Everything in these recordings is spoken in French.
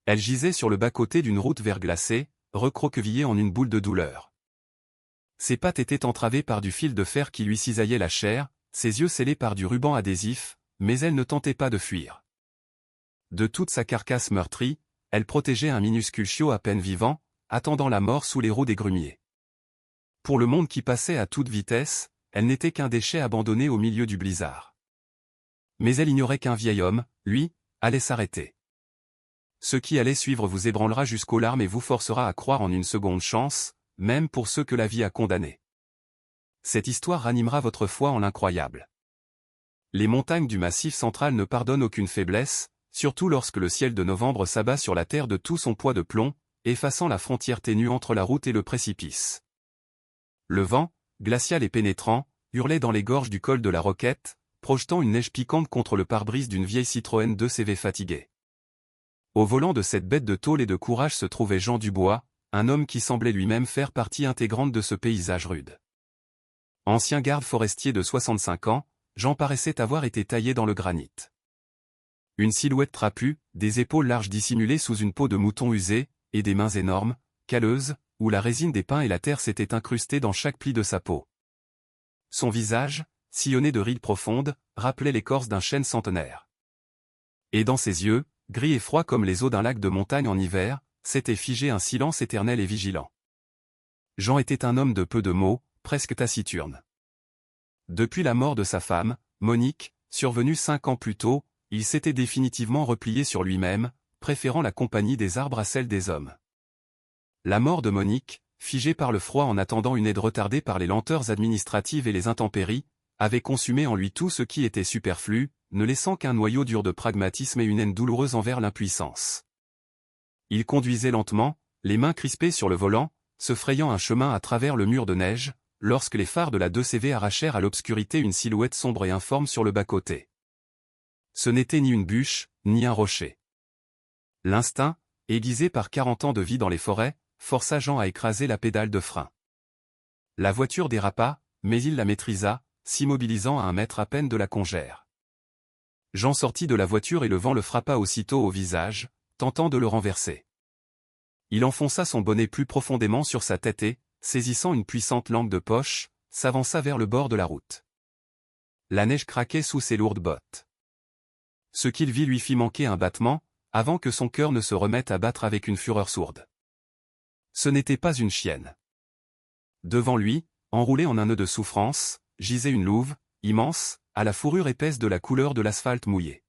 Elle gisait sur le bas-côté d'une route verglacée, recroquevillée en une boule de douleur. Ses pattes étaient entravées par du fil de fer qui lui cisaillait la chair, ses yeux scellés par du ruban adhésif, mais elle ne tentait pas de fuir. De toute sa carcasse meurtrie, elle protégeait un minuscule chiot à peine vivant, attendant la mort sous les roues des grumiers. Pour le monde qui passait à toute vitesse, elle n'était qu'un déchet abandonné au milieu du blizzard. Mais elle ignorait qu'un vieil homme, lui, allait s'arrêter. Ce qui allait suivre vous ébranlera jusqu'aux larmes et vous forcera à croire en une seconde chance, même pour ceux que la vie a condamnés. Cette histoire ranimera votre foi en l'incroyable. Les montagnes du Massif central ne pardonnent aucune faiblesse, surtout lorsque le ciel de novembre s'abat sur la terre de tout son poids de plomb, effaçant la frontière ténue entre la route et le précipice. Le vent, glacial et pénétrant, hurlait dans les gorges du col de la Roquette, projetant une neige piquante contre le pare-brise d'une vieille Citroën 2CV fatiguée. Au volant de cette bête de tôle et de courage se trouvait Jean Dubois, un homme qui semblait lui-même faire partie intégrante de ce paysage rude. Ancien garde forestier de 65 ans, Jean paraissait avoir été taillé dans le granit. Une silhouette trapue, des épaules larges dissimulées sous une peau de mouton usée, et des mains énormes, calleuses, où la résine des pins et la terre s'étaient incrustées dans chaque pli de sa peau. Son visage, sillonné de rides profondes, rappelait l'écorce d'un chêne centenaire. Et dans ses yeux, gris et froids comme les eaux d'un lac de montagne en hiver, s'était figé un silence éternel et vigilant. Jean était un homme de peu de mots, presque taciturne. Depuis la mort de sa femme, Monique, survenue 5 ans plus tôt, il s'était définitivement replié sur lui-même, préférant la compagnie des arbres à celle des hommes. La mort de Monique, figée par le froid en attendant une aide retardée par les lenteurs administratives et les intempéries, avait consumé en lui tout ce qui était superflu, ne laissant qu'un noyau dur de pragmatisme et une haine douloureuse envers l'impuissance. Il conduisait lentement, les mains crispées sur le volant, se frayant un chemin à travers le mur de neige, lorsque les phares de la 2CV arrachèrent à l'obscurité une silhouette sombre et informe sur le bas-côté. Ce n'était ni une bûche, ni un rocher. L'instinct, aiguisé par 40 ans de vie dans les forêts, força Jean à écraser la pédale de frein. La voiture dérapa, mais il la maîtrisa, s'immobilisant à 1 mètre à peine de la congère. Jean sortit de la voiture et le vent le frappa aussitôt au visage, tentant de le renverser. Il enfonça son bonnet plus profondément sur sa tête et, saisissant une puissante lampe de poche, s'avança vers le bord de la route. La neige craquait sous ses lourdes bottes. Ce qu'il vit lui fit manquer un battement, avant que son cœur ne se remette à battre avec une fureur sourde. Ce n'était pas une chienne. Devant lui, enroulée en un nœud de souffrance, gisait une louve, immense, à la fourrure épaisse de la couleur de l'asphalte mouillé.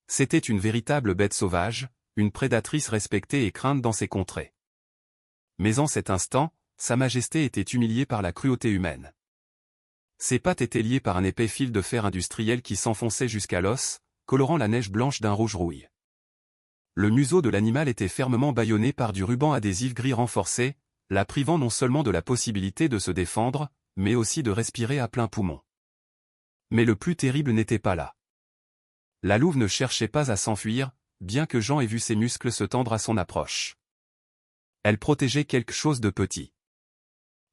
C'était une véritable bête sauvage, une prédatrice respectée et crainte dans ses contrées. Mais en cet instant, Sa Majesté était humiliée par la cruauté humaine. Ses pattes étaient liées par un épais fil de fer industriel qui s'enfonçait jusqu'à l'os, colorant la neige blanche d'un rouge rouille. Le museau de l'animal était fermement bâillonné par du ruban adhésif gris renforcé, la privant non seulement de la possibilité de se défendre, mais aussi de respirer à plein poumon. Mais le plus terrible n'était pas là. La louve ne cherchait pas à s'enfuir, bien que Jean ait vu ses muscles se tendre à son approche. Elle protégeait quelque chose de petit.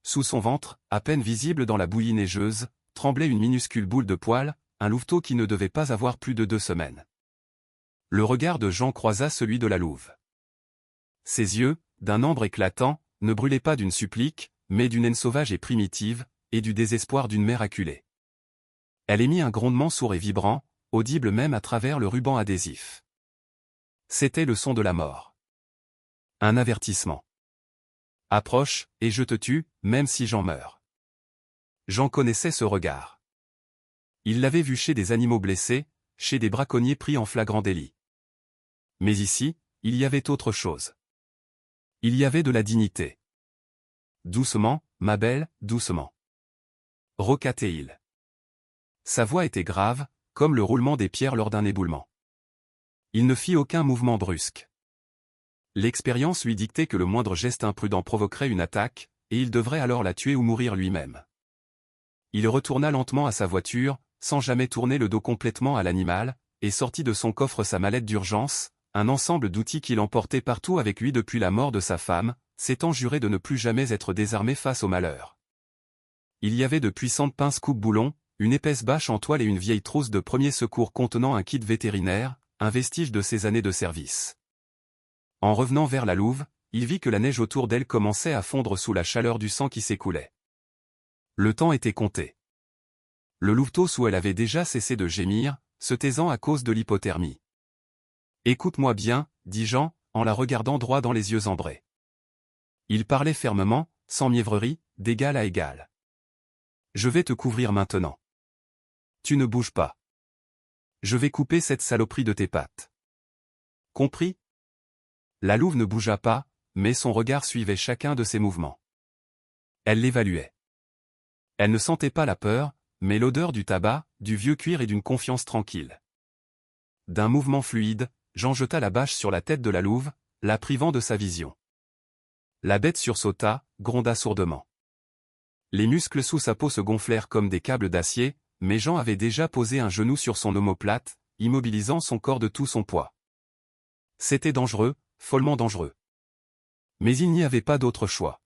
Sous son ventre, à peine visible dans la bouillie neigeuse, tremblait une minuscule boule de poil, un louveteau qui ne devait pas avoir plus de 2 semaines. Le regard de Jean croisa celui de la louve. Ses yeux, d'un ambre éclatant, ne brûlaient pas d'une supplique, mais d'une haine sauvage et primitive, et du désespoir d'une mère acculée. Elle émit un grondement sourd et vibrant, audible même à travers le ruban adhésif. C'était le son de la mort. Un avertissement. Approche, et je te tue, même si j'en meurs. Jean connaissait ce regard. Il l'avait vu chez des animaux blessés, chez des braconniers pris en flagrant délit. Mais ici, il y avait autre chose. Il y avait de la dignité. Doucement, ma belle, doucement. Roquat-il. Sa voix était grave, comme le roulement des pierres lors d'un éboulement. Il ne fit aucun mouvement brusque. L'expérience lui dictait que le moindre geste imprudent provoquerait une attaque, et il devrait alors la tuer ou mourir lui-même. Il retourna lentement à sa voiture, sans jamais tourner le dos complètement à l'animal, et sortit de son coffre sa mallette d'urgence, un ensemble d'outils qu'il emportait partout avec lui depuis la mort de sa femme, s'étant juré de ne plus jamais être désarmé face au malheur. Il y avait de puissantes pinces coupe-boulons, une épaisse bâche en toile et une vieille trousse de premiers secours contenant un kit vétérinaire, un vestige de ses années de service. En revenant vers la louve, il vit que la neige autour d'elle commençait à fondre sous la chaleur du sang qui s'écoulait. Le temps était compté. Le louveteau sous elle avait déjà cessé de gémir, se taisant à cause de l'hypothermie. « Écoute-moi bien, dit Jean, en la regardant droit dans les yeux ambrés. Il parlait fermement, sans mièvrerie, d'égal à égal. Je vais te couvrir maintenant. Tu ne bouges pas. Je vais couper cette saloperie de tes pattes. Compris ? La louve ne bougea pas, mais son regard suivait chacun de ses mouvements. Elle l'évaluait. Elle ne sentait pas la peur, mais l'odeur du tabac, du vieux cuir et d'une confiance tranquille. D'un mouvement fluide, Jean jeta la bâche sur la tête de la louve, la privant de sa vision. La bête sursauta, gronda sourdement. Les muscles sous sa peau se gonflèrent comme des câbles d'acier, mais Jean avait déjà posé un genou sur son omoplate, immobilisant son corps de tout son poids. C'était dangereux, follement dangereux. Mais il n'y avait pas d'autre choix.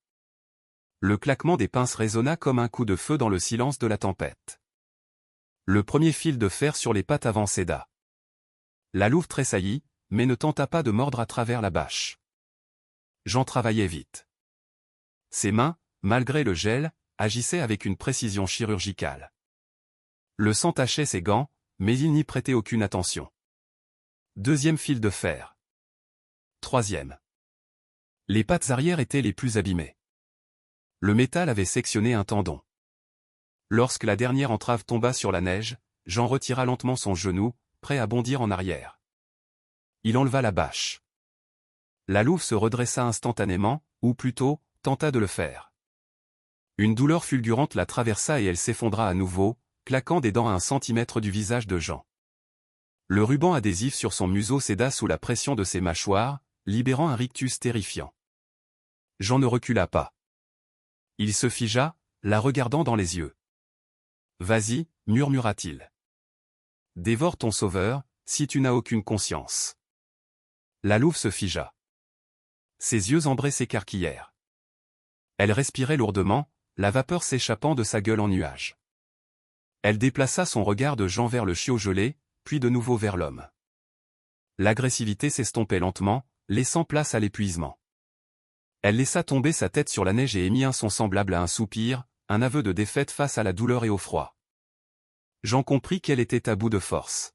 Le claquement des pinces résonna comme un coup de feu dans le silence de la tempête. Le premier fil de fer sur les pattes avant céda. La louve tressaillit, mais ne tenta pas de mordre à travers la bâche. Jean travaillait vite. Ses mains, malgré le gel, agissaient avec une précision chirurgicale. Le sang tachait ses gants, mais il n'y prêtait aucune attention. Deuxième fil de fer. Troisième. Les pattes arrière étaient les plus abîmées. Le métal avait sectionné un tendon. Lorsque la dernière entrave tomba sur la neige, Jean retira lentement son genou, prêt à bondir en arrière. Il enleva la bâche. La louve se redressa instantanément, ou plutôt, tenta de le faire. Une douleur fulgurante la traversa et elle s'effondra à nouveau, claquant des dents à 1 centimètre du visage de Jean. Le ruban adhésif sur son museau céda sous la pression de ses mâchoires, libérant un rictus terrifiant. Jean ne recula pas. Il se figea, la regardant dans les yeux. « Vas-y, murmura-t-il. Dévore ton sauveur, si tu n'as aucune conscience. » La louve se figea. Ses yeux ambrés s'écarquillèrent. Elle respirait lourdement, la vapeur s'échappant de sa gueule en nuages. Elle déplaça son regard de Jean vers le chiot gelé, puis de nouveau vers l'homme. L'agressivité s'estompait lentement, laissant place à l'épuisement. Elle laissa tomber sa tête sur la neige et émit un son semblable à un soupir, un aveu de défaite face à la douleur et au froid. Jean comprit qu'elle était à bout de force.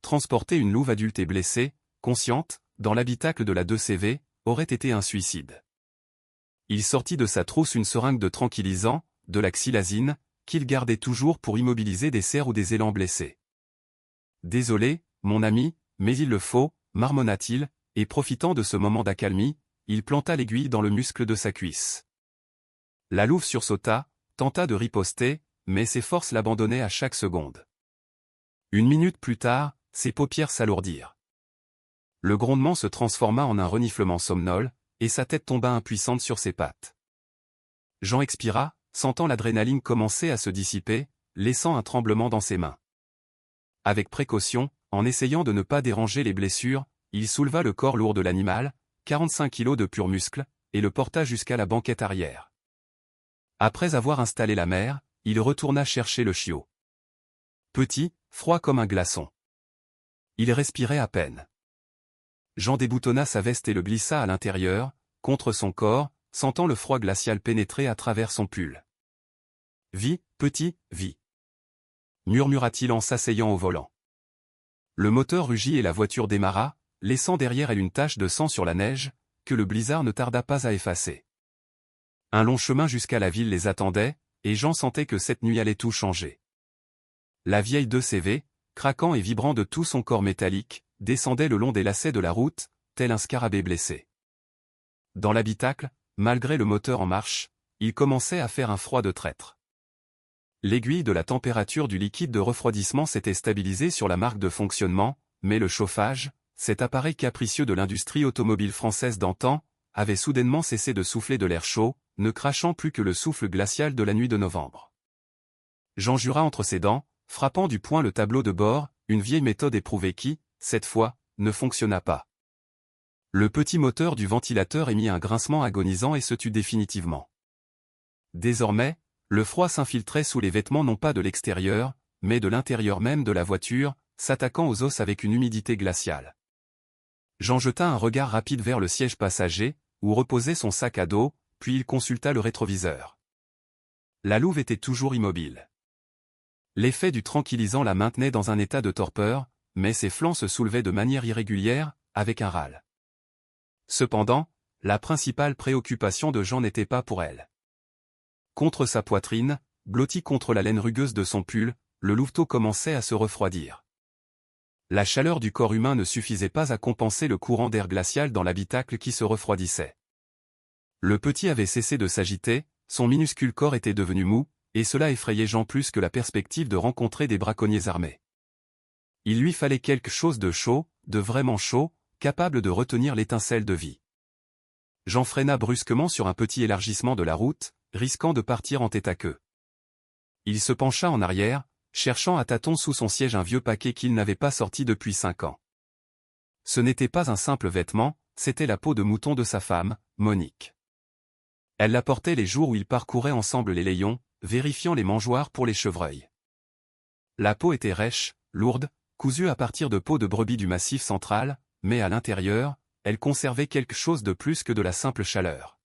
Transporter une louve adulte et blessée, consciente, dans l'habitacle de la 2CV, aurait été un suicide. Il sortit de sa trousse une seringue de tranquillisant, de la xylazine, qu'il gardait toujours pour immobiliser des cerfs ou des élans blessés. « Désolé, mon ami, mais il le faut, marmonna-t-il, et profitant de ce moment d'accalmie, il planta l'aiguille dans le muscle de sa cuisse. La louve sursauta, tenta de riposter, mais ses forces l'abandonnaient à chaque seconde. Une minute plus tard, ses paupières s'alourdirent. Le grondement se transforma en un reniflement somnol, et sa tête tomba impuissante sur ses pattes. Jean expira, sentant l'adrénaline commencer à se dissiper, laissant un tremblement dans ses mains. Avec précaution, en essayant de ne pas déranger les blessures, il souleva le corps lourd de l'animal, 45 kilos de pur muscle, et le porta jusqu'à la banquette arrière. Après avoir installé la mère, il retourna chercher le chiot. Petit, froid comme un glaçon. Il respirait à peine. Jean déboutonna sa veste et le glissa à l'intérieur, contre son corps, sentant le froid glacial pénétrer à travers son pull. « Vis, petit, vis !» murmura-t-il en s'asseyant au volant. Le moteur rugit et la voiture démarra, laissant derrière elle une tache de sang sur la neige, que le blizzard ne tarda pas à effacer. Un long chemin jusqu'à la ville les attendait, et Jean sentait que cette nuit allait tout changer. La vieille 2CV, craquant et vibrant de tout son corps métallique, descendait le long des lacets de la route, tel un scarabée blessé. Dans l'habitacle, malgré le moteur en marche, il commençait à faire un froid de traître. L'aiguille de la température du liquide de refroidissement s'était stabilisée sur la marque de fonctionnement, mais le chauffage, cet appareil capricieux de l'industrie automobile française d'antan, avait soudainement cessé de souffler de l'air chaud, ne crachant plus que le souffle glacial de la nuit de novembre. Jean jura entre ses dents, frappant du poing le tableau de bord, une vieille méthode éprouvée qui, cette fois, ne fonctionna pas. Le petit moteur du ventilateur émit un grincement agonisant et se tut définitivement. Désormais, le froid s'infiltrait sous les vêtements non pas de l'extérieur, mais de l'intérieur même de la voiture, s'attaquant aux os avec une humidité glaciale. Jean jeta un regard rapide vers le siège passager, où reposait son sac à dos, puis il consulta le rétroviseur. La louve était toujours immobile. L'effet du tranquillisant la maintenait dans un état de torpeur, mais ses flancs se soulevaient de manière irrégulière, avec un râle. Cependant, la principale préoccupation de Jean n'était pas pour elle. Contre sa poitrine, blotti contre la laine rugueuse de son pull, le louveteau commençait à se refroidir. La chaleur du corps humain ne suffisait pas à compenser le courant d'air glacial dans l'habitacle qui se refroidissait. Le petit avait cessé de s'agiter, son minuscule corps était devenu mou, et cela effrayait Jean plus que la perspective de rencontrer des braconniers armés. Il lui fallait quelque chose de chaud, de vraiment chaud, capable de retenir l'étincelle de vie. Jean freina brusquement sur un petit élargissement de la route, risquant de partir en tête à queue. Il se pencha en arrière, cherchant à tâtons sous son siège un vieux paquet qu'il n'avait pas sorti depuis 5 ans. Ce n'était pas un simple vêtement, c'était la peau de mouton de sa femme, Monique. Elle la portait les jours où ils parcouraient ensemble les layons, vérifiant les mangeoires pour les chevreuils. La peau était rêche, lourde, cousue à partir de peau de brebis du Massif central, mais à l'intérieur, elle conservait quelque chose de plus que de la simple chaleur.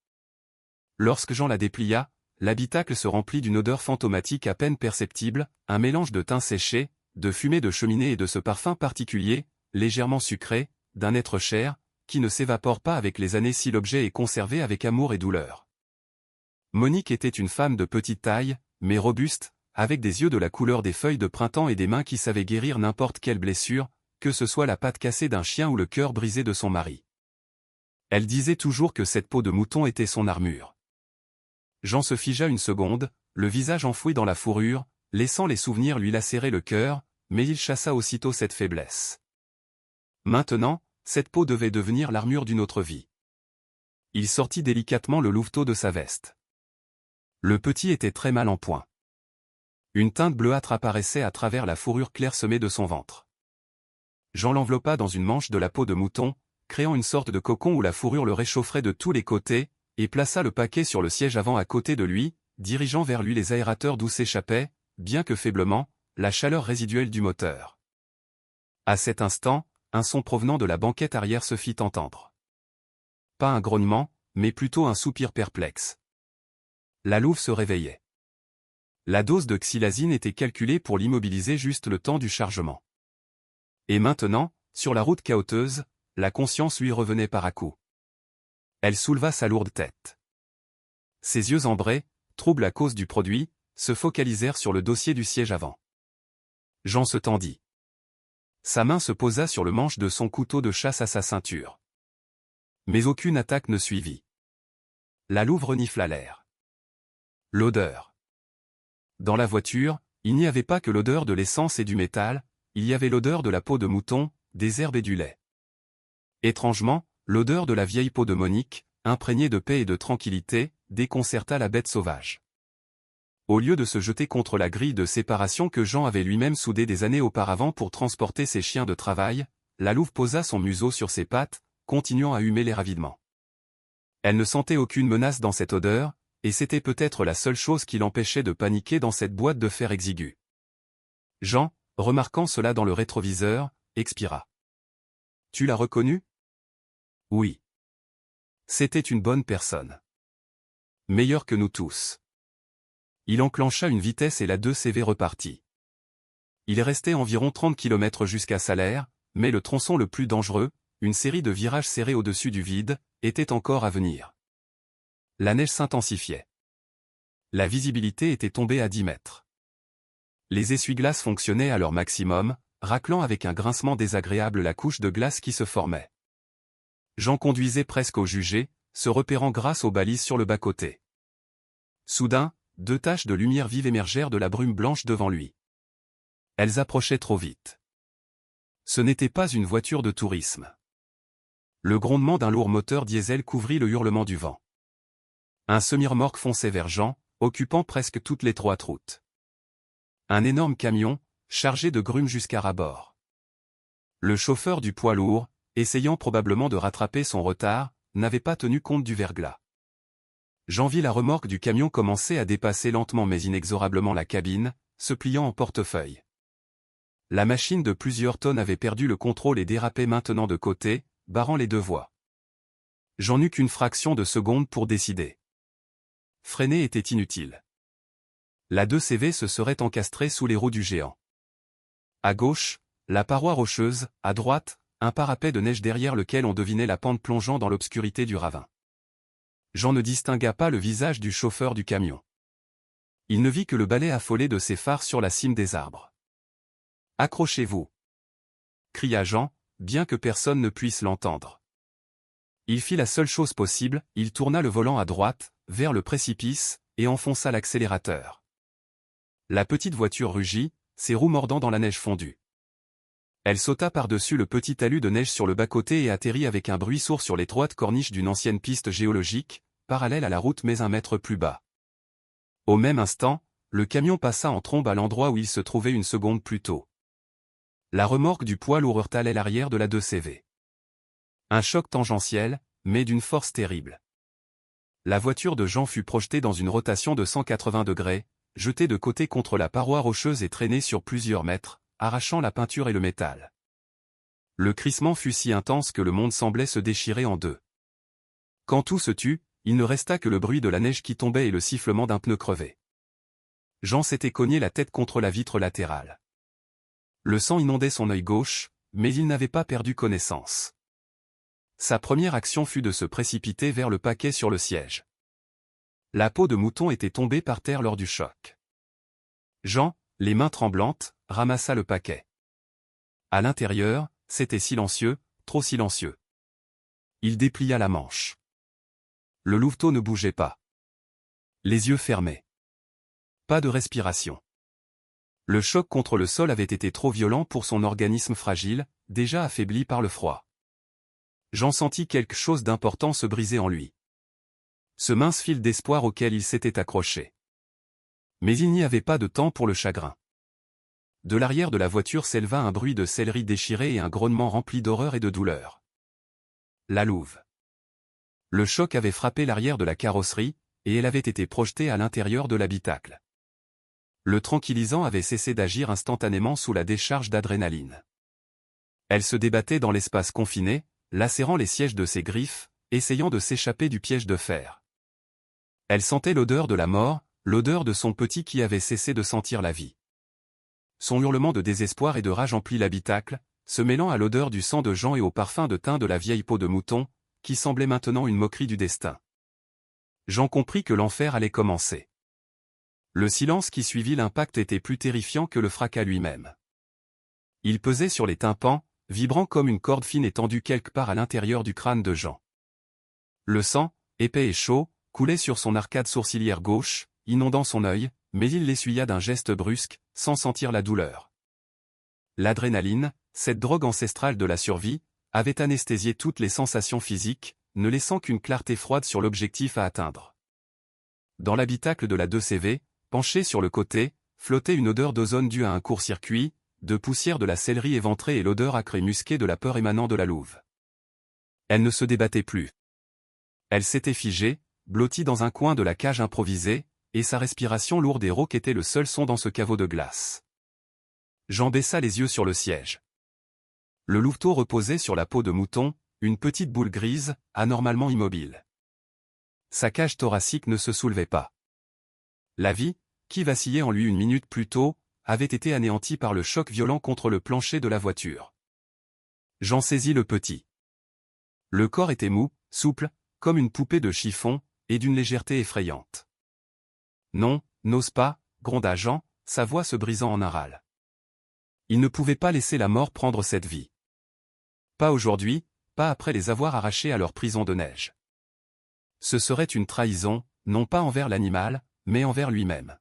Lorsque Jean la déplia, l'habitacle se remplit d'une odeur fantomatique à peine perceptible, un mélange de thym séché, de fumée de cheminée et de ce parfum particulier, légèrement sucré, d'un être cher, qui ne s'évapore pas avec les années si l'objet est conservé avec amour et douleur. Monique était une femme de petite taille, mais robuste, avec des yeux de la couleur des feuilles de printemps et des mains qui savaient guérir n'importe quelle blessure, que ce soit la patte cassée d'un chien ou le cœur brisé de son mari. Elle disait toujours que cette peau de mouton était son armure. Jean se figea une seconde, le visage enfoui dans la fourrure, laissant les souvenirs lui lacérer le cœur, mais il chassa aussitôt cette faiblesse. Maintenant, cette peau devait devenir l'armure d'une autre vie. Il sortit délicatement le louveteau de sa veste. Le petit était très mal en point. Une teinte bleuâtre apparaissait à travers la fourrure clairsemée de son ventre. Jean l'enveloppa dans une manche de la peau de mouton, créant une sorte de cocon où la fourrure le réchaufferait de tous les côtés, et plaça le paquet sur le siège avant à côté de lui, dirigeant vers lui les aérateurs d'où s'échappait, bien que faiblement, la chaleur résiduelle du moteur. À cet instant, un son provenant de la banquette arrière se fit entendre. Pas un grognement, mais plutôt un soupir perplexe. La louve se réveillait. La dose de xylazine était calculée pour l'immobiliser juste le temps du chargement. Et maintenant, sur la route cahoteuse, la conscience lui revenait par à-coups. Elle souleva sa lourde tête. Ses yeux ambrés, troubles à cause du produit, se focalisèrent sur le dossier du siège avant. Jean se tendit. Sa main se posa sur le manche de son couteau de chasse à sa ceinture. Mais aucune attaque ne suivit. La louve renifla l'air. L'odeur. Dans la voiture, il n'y avait pas que l'odeur de l'essence et du métal, il y avait l'odeur de la peau de mouton, des herbes et du lait. Étrangement, l'odeur de la vieille peau de Monique, imprégnée de paix et de tranquillité, déconcerta la bête sauvage. Au lieu de se jeter contre la grille de séparation que Jean avait lui-même soudée des années auparavant pour transporter ses chiens de travail, la louve posa son museau sur ses pattes, continuant à humer les ravidements. Elle ne sentait aucune menace dans cette odeur, et c'était peut-être la seule chose qui l'empêchait de paniquer dans cette boîte de fer exiguë. Jean, remarquant cela dans le rétroviseur, expira. « Tu l'as reconnue ? » « Oui. C'était une bonne personne. Meilleure que nous tous. » Il enclencha une vitesse et la 2CV repartit. Il restait environ 30 km jusqu'à Salaire, mais le tronçon le plus dangereux, une série de virages serrés au-dessus du vide, était encore à venir. La neige s'intensifiait. La visibilité était tombée à 10 mètres. Les essuie-glaces fonctionnaient à leur maximum, raclant avec un grincement désagréable la couche de glace qui se formait. Jean conduisait presque au jugé, se repérant grâce aux balises sur le bas-côté. Soudain, 2 taches de lumière vive émergèrent de la brume blanche devant lui. Elles approchaient trop vite. Ce n'était pas une voiture de tourisme. Le grondement d'un lourd moteur diesel couvrit le hurlement du vent. Un semi-remorque fonçait vers Jean, occupant presque toute l'étroite route. Un énorme camion, chargé de grumes jusqu'à ras-bord. Le chauffeur du poids lourd, essayant probablement de rattraper son retard, n'avait pas tenu compte du verglas. Jean vit la remorque du camion commencer à dépasser lentement mais inexorablement la cabine, se pliant en portefeuille. La machine de plusieurs tonnes avait perdu le contrôle et dérapait maintenant de côté, barrant les deux voies. J'en eus qu'une fraction de seconde pour décider. Freiner était inutile. La 2CV se serait encastrée sous les roues du géant. À gauche, la paroi rocheuse, à droite, un parapet de neige derrière lequel on devinait la pente plongeant dans l'obscurité du ravin. Jean ne distingua pas le visage du chauffeur du camion. Il ne vit que le balai affolé de ses phares sur la cime des arbres. « Accrochez-vous » cria Jean, bien que personne ne puisse l'entendre. Il fit la seule chose possible, il tourna le volant à droite, vers le précipice, et enfonça l'accélérateur. La petite voiture rugit, ses roues mordant dans la neige fondue. Elle sauta par-dessus le petit talus de neige sur le bas-côté et atterrit avec un bruit sourd sur l'étroite corniche d'une ancienne piste géologique, parallèle à la route mais 1 mètre plus bas. Au même instant, le camion passa en trombe à l'endroit où il se trouvait une seconde plus tôt. La remorque du poids lourd heurta l'aile arrière de la 2CV. Un choc tangentiel, mais d'une force terrible. La voiture de Jean fut projetée dans une rotation de 180 degrés, jetée de côté contre la paroi rocheuse et traînée sur plusieurs mètres, arrachant la peinture et le métal. Le crissement fut si intense que le monde semblait se déchirer en deux. Quand tout se tut, il ne resta que le bruit de la neige qui tombait et le sifflement d'un pneu crevé. Jean s'était cogné la tête contre la vitre latérale. Le sang inondait son œil gauche, mais il n'avait pas perdu connaissance. Sa première action fut de se précipiter vers le paquet sur le siège. La peau de mouton était tombée par terre lors du choc. Jean, les mains tremblantes, ramassa le paquet. À l'intérieur, c'était silencieux, trop silencieux. Il déplia la manche. Le louveteau ne bougeait pas. Les yeux fermés. Pas de respiration. Le choc contre le sol avait été trop violent pour son organisme fragile, déjà affaibli par le froid. Jean sentit quelque chose d'important se briser en lui. Ce mince fil d'espoir auquel il s'était accroché. Mais il n'y avait pas de temps pour le chagrin. De l'arrière de la voiture s'éleva un bruit de sellerie déchirée et un grognement rempli d'horreur et de douleur. La louve. Le choc avait frappé l'arrière de la carrosserie, et elle avait été projetée à l'intérieur de l'habitacle. Le tranquillisant avait cessé d'agir instantanément sous la décharge d'adrénaline. Elle se débattait dans l'espace confiné, lacérant les sièges de ses griffes, essayant de s'échapper du piège de fer. Elle sentait l'odeur de la mort, l'odeur de son petit qui avait cessé de sentir la vie. Son hurlement de désespoir et de rage emplit l'habitacle, se mêlant à l'odeur du sang de Jean et au parfum de thym de la vieille peau de mouton, qui semblait maintenant une moquerie du destin. Jean comprit que l'enfer allait commencer. Le silence qui suivit l'impact était plus terrifiant que le fracas lui-même. Il pesait sur les tympans, vibrant comme une corde fine étendue quelque part à l'intérieur du crâne de Jean. Le sang, épais et chaud, coulait sur son arcade sourcilière gauche, inondant son œil, mais il l'essuya d'un geste brusque, sans sentir la douleur. L'adrénaline, cette drogue ancestrale de la survie, avait anesthésié toutes les sensations physiques, ne laissant qu'une clarté froide sur l'objectif à atteindre. Dans l'habitacle de la 2CV, penché sur le côté, flottait une odeur d'ozone due à un court-circuit, de poussière de la sellerie éventrée et l'odeur acre et musquée de la peur émanant de la louve. Elle ne se débattait plus. Elle s'était figée, blottie dans un coin de la cage improvisée, et sa respiration lourde et rauque était le seul son dans ce caveau de glace. Jean baissa les yeux sur le siège. Le louveteau reposait sur la peau de mouton, une petite boule grise, anormalement immobile. Sa cage thoracique ne se soulevait pas. La vie, qui vacillait en lui une minute plus tôt, avait été anéantie par le choc violent contre le plancher de la voiture. Jean saisit le petit. Le corps était mou, souple, comme une poupée de chiffon, et d'une légèreté effrayante. Non, n'ose pas, gronda Jean, sa voix se brisant en un râle. Il ne pouvait pas laisser la mort prendre cette vie. Pas aujourd'hui, pas après les avoir arrachés à leur prison de neige. Ce serait une trahison, non pas envers l'animal, mais envers lui-même.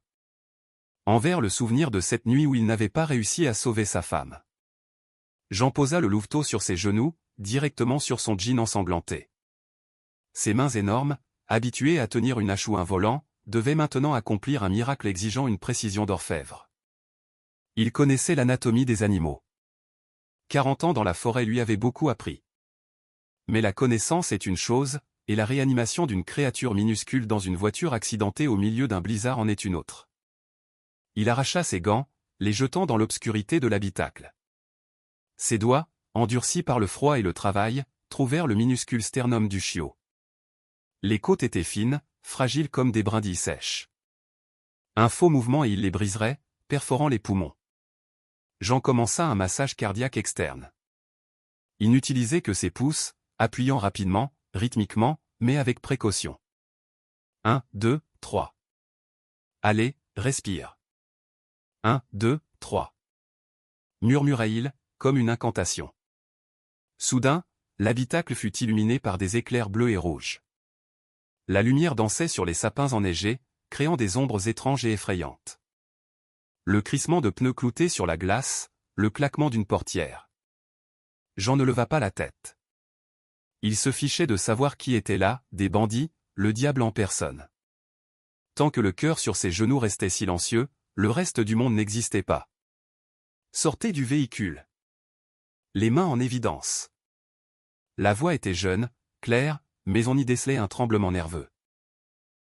Envers le souvenir de cette nuit où il n'avait pas réussi à sauver sa femme. Jean posa le louveteau sur ses genoux, directement sur son jean ensanglanté. Ses mains énormes, habituées à tenir une hache ou un volant, devaient maintenant accomplir un miracle exigeant une précision d'orfèvre. Il connaissait l'anatomie des animaux. 40 ans dans la forêt lui avaient beaucoup appris. Mais la connaissance est une chose, et la réanimation d'une créature minuscule dans une voiture accidentée au milieu d'un blizzard en est une autre. Il arracha ses gants, les jetant dans l'obscurité de l'habitacle. Ses doigts, endurcis par le froid et le travail, trouvèrent le minuscule sternum du chiot. Les côtes étaient fines, fragiles comme des brindilles sèches. Un faux mouvement et il les briserait, perforant les poumons. Jean commença un massage cardiaque externe. Il n'utilisait que ses pouces, appuyant rapidement, rythmiquement, mais avec précaution. 1, 2, 3. Allez, respire. 1, 2, 3. Murmura-t-il, comme une incantation. Soudain, l'habitacle fut illuminé par des éclairs bleus et rouges. La lumière dansait sur les sapins enneigés, créant des ombres étranges et effrayantes. Le crissement de pneus cloutés sur la glace, le claquement d'une portière. Jean ne leva pas la tête. Il se fichait de savoir qui était là, des bandits, le diable en personne. Tant que le cœur sur ses genoux restait silencieux, le reste du monde n'existait pas. Sortez du véhicule. Les mains en évidence. La voix était jeune, claire, mais on y décelait un tremblement nerveux.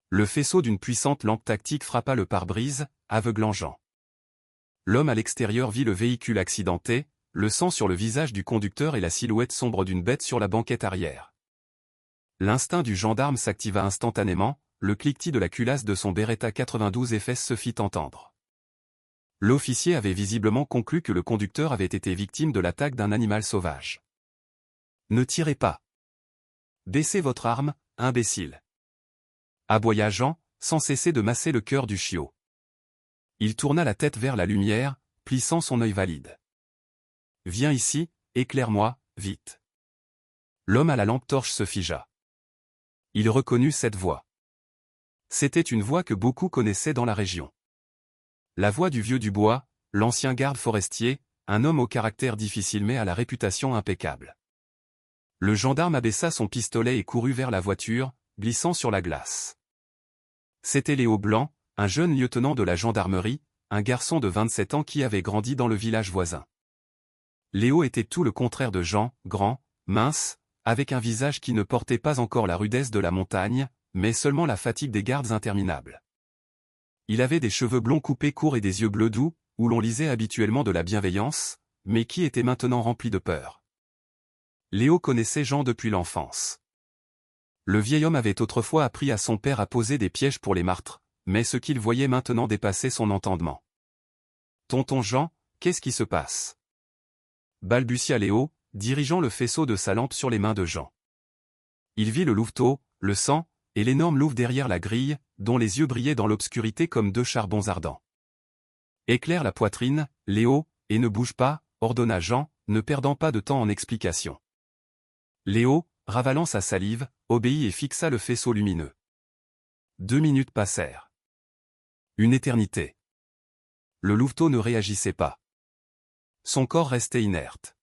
Le faisceau d'une puissante lampe tactique frappa le pare-brise, aveuglant Jean. L'homme à l'extérieur vit le véhicule accidenté, le sang sur le visage du conducteur et la silhouette sombre d'une bête sur la banquette arrière. L'instinct du gendarme s'activa instantanément, le cliquetis de la culasse de son Beretta 92 FS se fit entendre. L'officier avait visiblement conclu que le conducteur avait été victime de l'attaque d'un animal sauvage. « Ne tirez pas. Baissez votre arme, imbécile. » Aboya Jean, sans cesser de masser le cœur du chiot. Il tourna la tête vers la lumière, plissant son œil valide. « Viens ici, éclaire-moi, vite. » L'homme à la lampe torche se figea. Il reconnut cette voix. C'était une voix que beaucoup connaissaient dans la région. La voix du vieux Dubois, l'ancien garde forestier, un homme au caractère difficile mais à la réputation impeccable. Le gendarme abaissa son pistolet et courut vers la voiture, glissant sur la glace. C'était Léo Blanc, un jeune lieutenant de la gendarmerie, un garçon de 27 ans qui avait grandi dans le village voisin. Léo était tout le contraire de Jean, grand, mince, avec un visage qui ne portait pas encore la rudesse de la montagne, mais seulement la fatigue des gardes interminables. Il avait des cheveux blonds coupés courts et des yeux bleus doux, où l'on lisait habituellement de la bienveillance, mais qui étaient maintenant remplis de peur. Léo connaissait Jean depuis l'enfance. Le vieil homme avait autrefois appris à son père à poser des pièges pour les martres, mais ce qu'il voyait maintenant dépassait son entendement. « Tonton Jean, qu'est-ce qui se passe ?» balbutia Léo, dirigeant le faisceau de sa lampe sur les mains de Jean. Il vit le louveteau, le sang, et l'énorme louve derrière la grille, dont les yeux brillaient dans l'obscurité comme deux charbons ardents. « Éclaire la poitrine, Léo, et ne bouge pas, » ordonna Jean, ne perdant pas de temps en explications. Léo, ravalant sa salive, obéit et fixa le faisceau lumineux. 2 minutes passèrent. Une éternité. Le louveteau ne réagissait pas. Son corps restait inerte.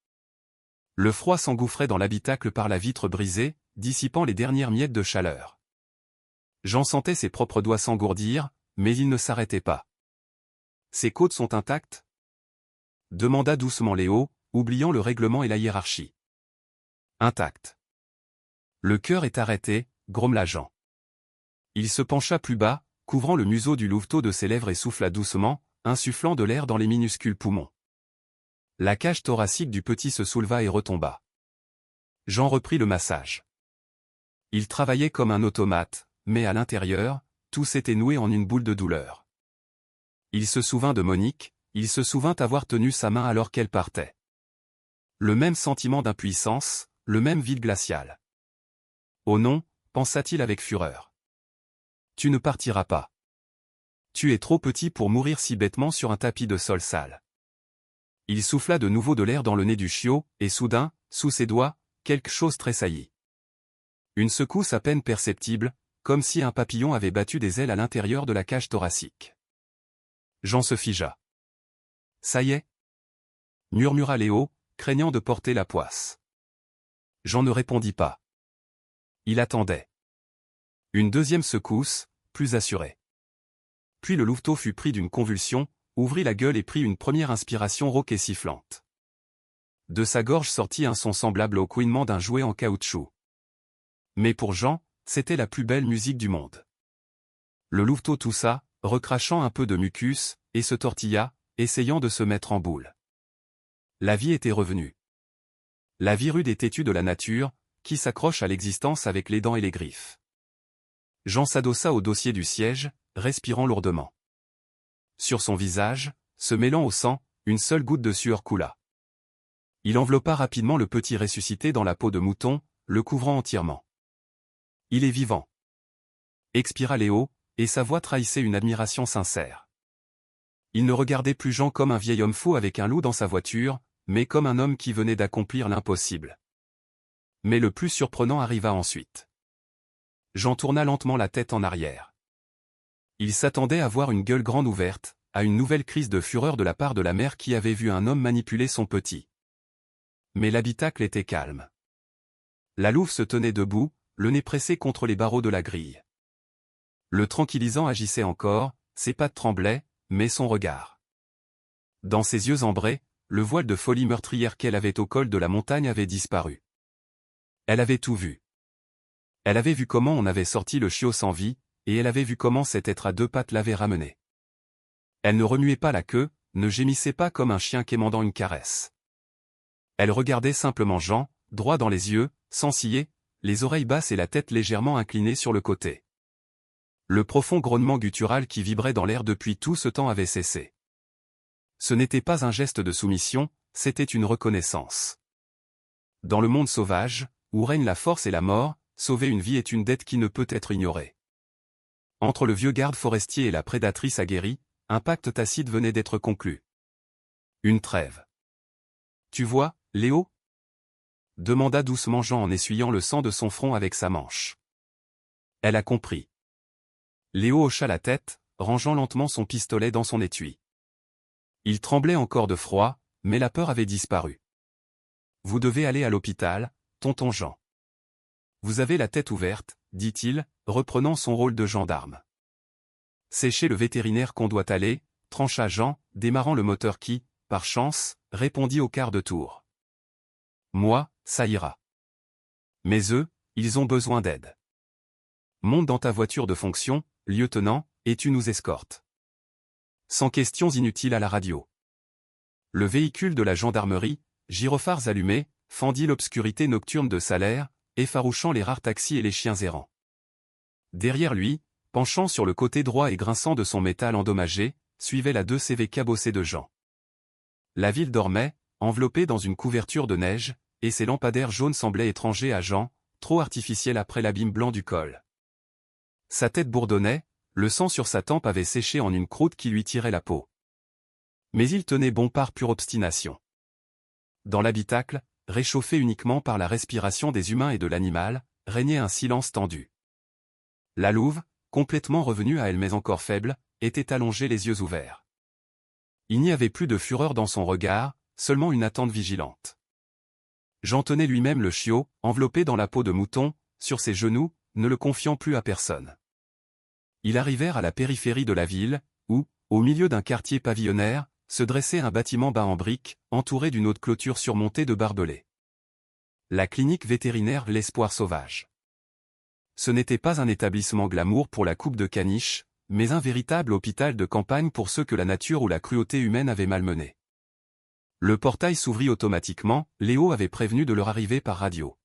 Le froid s'engouffrait dans l'habitacle par la vitre brisée, dissipant les dernières miettes de chaleur. Jean sentait ses propres doigts s'engourdir, mais il ne s'arrêtait pas. « Ses côtes sont intactes ?» demanda doucement Léo, oubliant le règlement et la hiérarchie. « Intact. » Le cœur est arrêté, grommela Jean. Il se pencha plus bas, couvrant le museau du louveteau de ses lèvres et souffla doucement, insufflant de l'air dans les minuscules poumons. La cage thoracique du petit se souleva et retomba. Jean reprit le massage. Il travaillait comme un automate, mais à l'intérieur, tout s'était noué en une boule de douleur. Il se souvint de Monique, il se souvint avoir tenu sa main alors qu'elle partait. Le même sentiment d'impuissance, le même vide glacial. « Oh non », pensa-t-il avec fureur. « Tu ne partiras pas. Tu es trop petit pour mourir si bêtement sur un tapis de sol sale. » Il souffla de nouveau de l'air dans le nez du chiot, et soudain, sous ses doigts, quelque chose tressaillit. Une secousse à peine perceptible, comme si un papillon avait battu des ailes à l'intérieur de la cage thoracique. Jean se figea. « Ça y est » murmura Léo, craignant de porter la poisse. Jean ne répondit pas. Il attendait. Une deuxième secousse, plus assurée. Puis le louveteau fut pris d'une convulsion, ouvrit la gueule et prit une première inspiration rauque et sifflante. De sa gorge sortit un son semblable au couinement d'un jouet en caoutchouc. Mais pour Jean, c'était la plus belle musique du monde. Le louveteau toussa, recrachant un peu de mucus, et se tortilla, essayant de se mettre en boule. La vie était revenue. La vie rude et têtue de la nature, qui s'accroche à l'existence avec les dents et les griffes. Jean s'adossa au dossier du siège, respirant lourdement. Sur son visage, se mêlant au sang, une seule goutte de sueur coula. Il enveloppa rapidement le petit ressuscité dans la peau de mouton, le couvrant entièrement. Il est vivant. Expira Léo, et sa voix trahissait une admiration sincère. Il ne regardait plus Jean comme un vieil homme fou avec un loup dans sa voiture, mais comme un homme qui venait d'accomplir l'impossible. Mais le plus surprenant arriva ensuite. Jean tourna lentement la tête en arrière. Il s'attendait à voir une gueule grande ouverte, à une nouvelle crise de fureur de la part de la mère qui avait vu un homme manipuler son petit. Mais l'habitacle était calme. La louve se tenait debout, le nez pressé contre les barreaux de la grille. Le tranquillisant agissait encore, ses pattes tremblaient, mais son regard. Dans ses yeux ambrés, le voile de folie meurtrière qu'elle avait au col de la montagne avait disparu. Elle avait tout vu. Elle avait vu comment on avait sorti le chiot sans vie, et elle avait vu comment cet être à deux pattes l'avait ramené. Elle ne remuait pas la queue, ne gémissait pas comme un chien quémandant une caresse. Elle regardait simplement Jean, droit dans les yeux, sans ciller, les oreilles basses et la tête légèrement inclinée sur le côté. Le profond grognement guttural qui vibrait dans l'air depuis tout ce temps avait cessé. Ce n'était pas un geste de soumission, c'était une reconnaissance. Dans le monde sauvage, où règnent la force et la mort, sauver une vie est une dette qui ne peut être ignorée. Entre le vieux garde forestier et la prédatrice aguerrie, un pacte tacite venait d'être conclu. Une trêve. Tu vois, Léo ? Demanda doucement Jean en essuyant le sang de son front avec sa manche. Elle a compris. Léo hocha la tête, rangeant lentement son pistolet dans son étui. Il tremblait encore de froid, mais la peur avait disparu. Vous devez aller à l'hôpital, tonton Jean. Vous avez la tête ouverte, dit-il, reprenant son rôle de gendarme. C'est chez le vétérinaire qu'on doit aller, trancha Jean, démarrant le moteur qui, par chance, répondit au quart de tour. Moi, ça ira. Mais eux, ils ont besoin d'aide. Monte dans ta voiture de fonction, lieutenant, et tu nous escortes. Sans questions inutiles à la radio. Le véhicule de la gendarmerie, gyrophares allumés, fendit l'obscurité nocturne de Salaire, effarouchant les rares taxis et les chiens errants. Derrière lui, penchant sur le côté droit et grinçant de son métal endommagé, suivait la 2CV cabossée de Jean. La ville dormait, enveloppée dans une couverture de neige, et ses lampadaires jaunes semblaient étrangers à Jean, trop artificiels après l'abîme blanc du col. Sa tête bourdonnait, le sang sur sa tempe avait séché en une croûte qui lui tirait la peau. Mais il tenait bon par pure obstination. Dans l'habitacle, réchauffé uniquement par la respiration des humains et de l'animal, régnait un silence tendu. La louve, complètement revenue à elle mais encore faible, était allongée les yeux ouverts. Il n'y avait plus de fureur dans son regard, seulement une attente vigilante. Jean tenait lui-même le chiot, enveloppé dans la peau de mouton, sur ses genoux, ne le confiant plus à personne. Ils arrivèrent à la périphérie de la ville, où, au milieu d'un quartier pavillonnaire, se dressait un bâtiment bas en briques, entouré d'une haute clôture surmontée de barbelés. La clinique vétérinaire L'Espoir Sauvage. Ce n'était pas un établissement glamour pour la coupe de caniche, mais un véritable hôpital de campagne pour ceux que la nature ou la cruauté humaine avait malmenés. Le portail s'ouvrit automatiquement, Léo avait prévenu de leur arrivée par radio.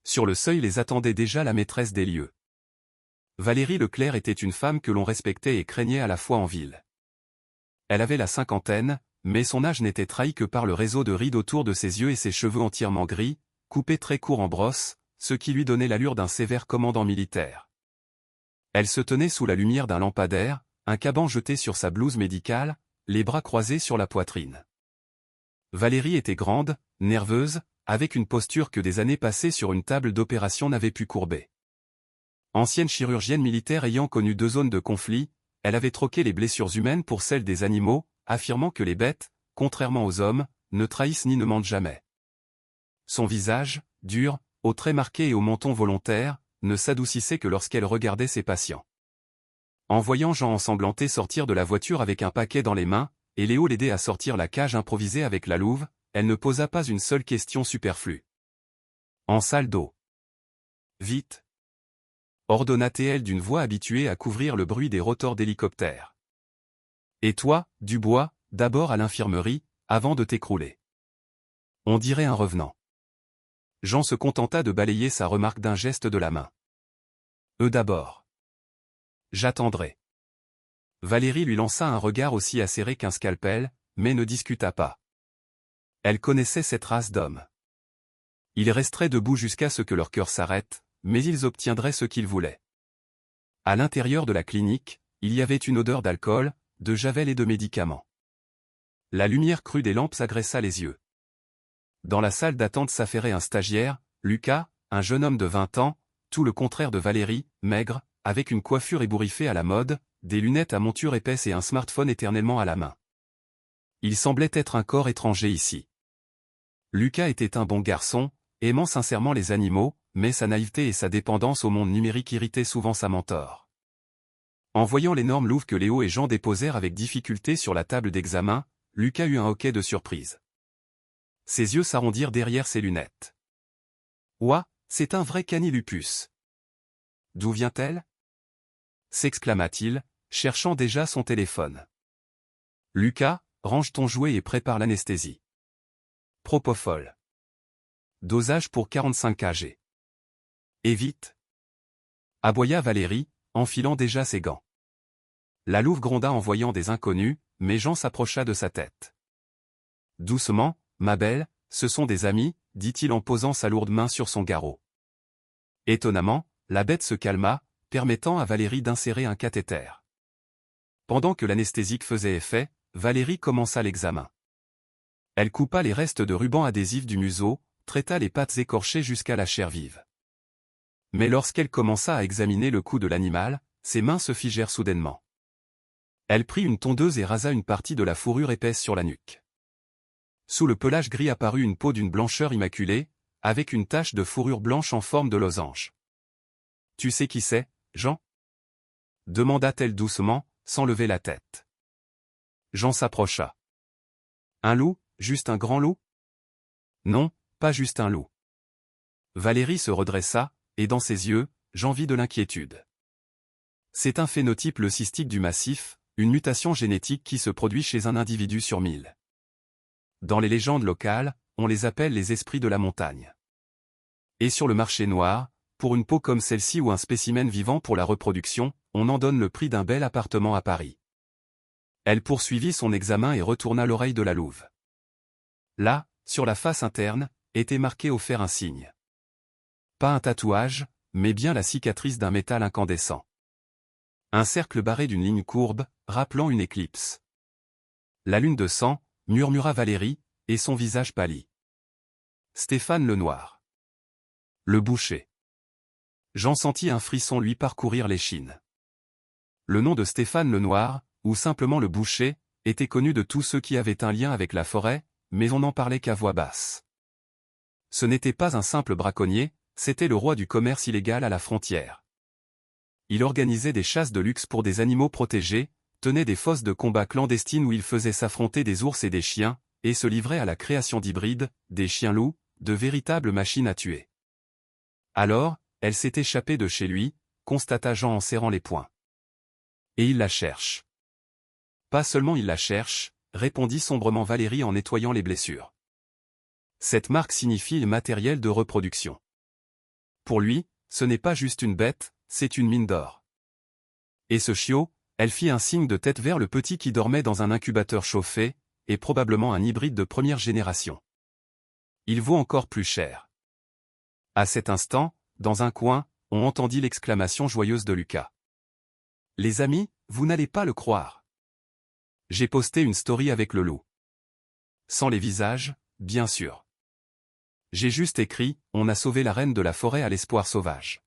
Sur le seuil les attendait déjà la maîtresse des lieux. Valérie Leclerc était une femme que l'on respectait et craignait à la fois en ville. Elle avait la cinquantaine, mais son âge n'était trahi que par le réseau de rides autour de ses yeux et ses cheveux entièrement gris, coupés très courts en brosse, ce qui lui donnait l'allure d'un sévère commandant militaire. Elle se tenait sous la lumière d'un lampadaire, un caban jeté sur sa blouse médicale, les bras croisés sur la poitrine. Valérie était grande, nerveuse, avec une posture que des années passées sur une table d'opération n'avaient pu courber. Ancienne chirurgienne militaire ayant connu 2 zones de conflit, elle avait troqué les blessures humaines pour celles des animaux, affirmant que les bêtes, contrairement aux hommes, ne trahissent ni ne mentent jamais. Son visage, dur, aux traits marqués et au menton volontaire, ne s'adoucissait que lorsqu'elle regardait ses patients. En voyant Jean ensanglanté sortir de la voiture avec un paquet dans les mains, et Léo l'aider à sortir la cage improvisée avec la louve, elle ne posa pas une seule question superflue. En salle d'eau. Vite. Ordonna-t-elle d'une voix habituée à couvrir le bruit des rotors d'hélicoptères. Et toi, Dubois, d'abord à l'infirmerie, avant de t'écrouler. On dirait un revenant. Jean se contenta de balayer sa remarque d'un geste de la main. Eux d'abord. J'attendrai. Valérie lui lança un regard aussi acéré qu'un scalpel, mais ne discuta pas. Elle connaissait cette race d'hommes. Ils resteraient debout jusqu'à ce que leur cœur s'arrête, mais ils obtiendraient ce qu'ils voulaient. À l'intérieur de la clinique, il y avait une odeur d'alcool, de javel et de médicaments. La lumière crue des lampes agressa les yeux. Dans la salle d'attente s'affairait un stagiaire, Lucas, un jeune homme de 20 ans, tout le contraire de Valérie, maigre, avec une coiffure ébouriffée à la mode, des lunettes à monture épaisse et un smartphone éternellement à la main. Il semblait être un corps étranger ici. Lucas était un bon garçon, aimant sincèrement les animaux, mais sa naïveté et sa dépendance au monde numérique irritaient souvent sa mentor. En voyant l'énorme louve que Léo et Jean déposèrent avec difficulté sur la table d'examen, Lucas eut un hoquet de surprise. Ses yeux s'arrondirent derrière ses lunettes. « Ouah, c'est un vrai canilupus. D'où vient-elle » s'exclama-t-il, cherchant déjà son téléphone. « Lucas, range ton jouet et prépare l'anesthésie. Propofol. Dosage pour 45 kg. Et vite !» aboya Valérie, enfilant déjà ses gants. La louve gronda en voyant des inconnus, mais Jean s'approcha de sa tête. « Doucement, ma belle, ce sont des amis, dit-il en posant sa lourde main sur son garrot. Étonnamment, la bête se calma, permettant à Valérie d'insérer un cathéter. Pendant que l'anesthésique faisait effet, Valérie commença l'examen. Elle coupa les restes de ruban adhésif du museau, traita les pattes écorchées jusqu'à la chair vive. Mais lorsqu'elle commença à examiner le cou de l'animal, ses mains se figèrent soudainement. Elle prit une tondeuse et rasa une partie de la fourrure épaisse sur la nuque. Sous le pelage gris apparut une peau d'une blancheur immaculée, avec une tache de fourrure blanche en forme de losange. « Tu sais qui c'est, Jean » demanda-t-elle doucement, sans lever la tête. Jean s'approcha. « Un loup, juste un grand loup ?»« Non, pas juste un loup. » Valérie se redressa, et dans ses yeux, Jean vit de l'inquiétude. C'est un phénotype leucistique du massif, une mutation génétique qui se produit chez un individu sur 1000. Dans les légendes locales, on les appelle les esprits de la montagne. Et sur le marché noir, pour une peau comme celle-ci ou un spécimen vivant pour la reproduction, on en donne le prix d'un bel appartement à Paris. Elle poursuivit son examen et retourna l'oreille de la louve. Là, sur la face interne, était marqué au fer un signe. Pas un tatouage, mais bien la cicatrice d'un métal incandescent. Un cercle barré d'une ligne courbe, rappelant une éclipse. La lune de sang, murmura Valérie, et son visage pâlit. Stéphane Lenoir. Le boucher. Jean sentit un frisson lui parcourir l'échine. Le nom de Stéphane Lenoir, ou simplement le boucher, était connu de tous ceux qui avaient un lien avec la forêt, mais on n'en parlait qu'à voix basse. Ce n'était pas un simple braconnier, c'était le roi du commerce illégal à la frontière. Il organisait des chasses de luxe pour des animaux protégés, tenait des fosses de combat clandestines où il faisait s'affronter des ours et des chiens, et se livrait à la création d'hybrides, des chiens-loups, de véritables machines à tuer. Alors, elle s'est échappée de chez lui, constata Jean en serrant les poings. Et il la cherche. Pas seulement il la cherche, répondit sombrement Valérie en nettoyant les blessures. Cette marque signifie le matériel de reproduction. Pour lui, ce n'est pas juste une bête, c'est une mine d'or. Et ce chiot, elle fit un signe de tête vers le petit qui dormait dans un incubateur chauffé, et probablement un hybride de première génération. Il vaut encore plus cher. À cet instant, dans un coin, on entendit l'exclamation joyeuse de Lucas. « Les amis, vous n'allez pas le croire. J'ai posté une story avec le loup. Sans les visages, bien sûr. J'ai juste écrit « On a sauvé la reine de la forêt à l'espoir sauvage ».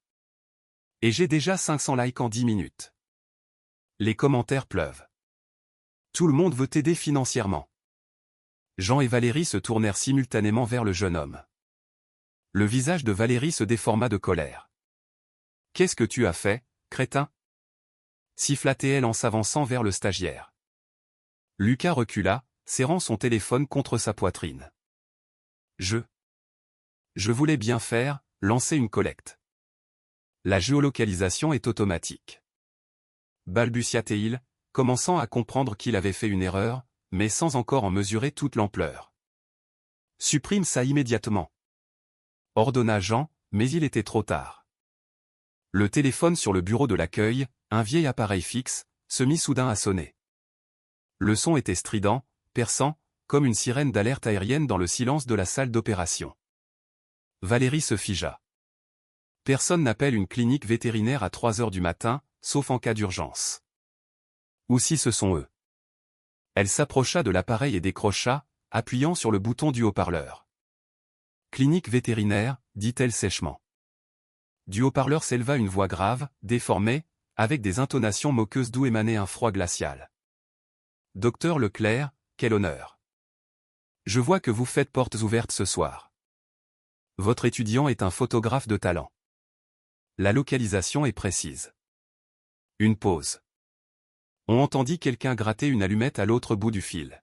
Et j'ai déjà 500 likes en 10 minutes. Les commentaires pleuvent. Tout le monde veut t'aider financièrement. Jean et Valérie se tournèrent simultanément vers le jeune homme. Le visage de Valérie se déforma de colère. « Qu'est-ce que tu as fait, crétin » siffla-t-elle en s'avançant vers le stagiaire. Lucas recula, serrant son téléphone contre sa poitrine. Je voulais bien faire, lancer une collecte. La géolocalisation est automatique. Balbutia-t-il, commençant à comprendre qu'il avait fait une erreur, mais sans encore en mesurer toute l'ampleur. Supprime ça immédiatement. ordonna Jean, mais il était trop tard. Le téléphone sur le bureau de l'accueil, un vieil appareil fixe, se mit soudain à sonner. Le son était strident, perçant, comme une sirène d'alerte aérienne dans le silence de la salle d'opération. Valérie se figea. Personne n'appelle une clinique vétérinaire à 3 heures du matin, sauf en cas d'urgence. Ou si ce sont eux. Elle s'approcha de l'appareil et décrocha, appuyant sur le bouton du haut-parleur. Clinique vétérinaire, dit-elle sèchement. Du haut-parleur s'éleva une voix grave, déformée, avec des intonations moqueuses d'où émanait un froid glacial. Docteur Leclerc, quel honneur. Je vois que vous faites portes ouvertes ce soir. Votre étudiant est un photographe de talent. La localisation est précise. Une pause. On entendit quelqu'un gratter une allumette à l'autre bout du fil.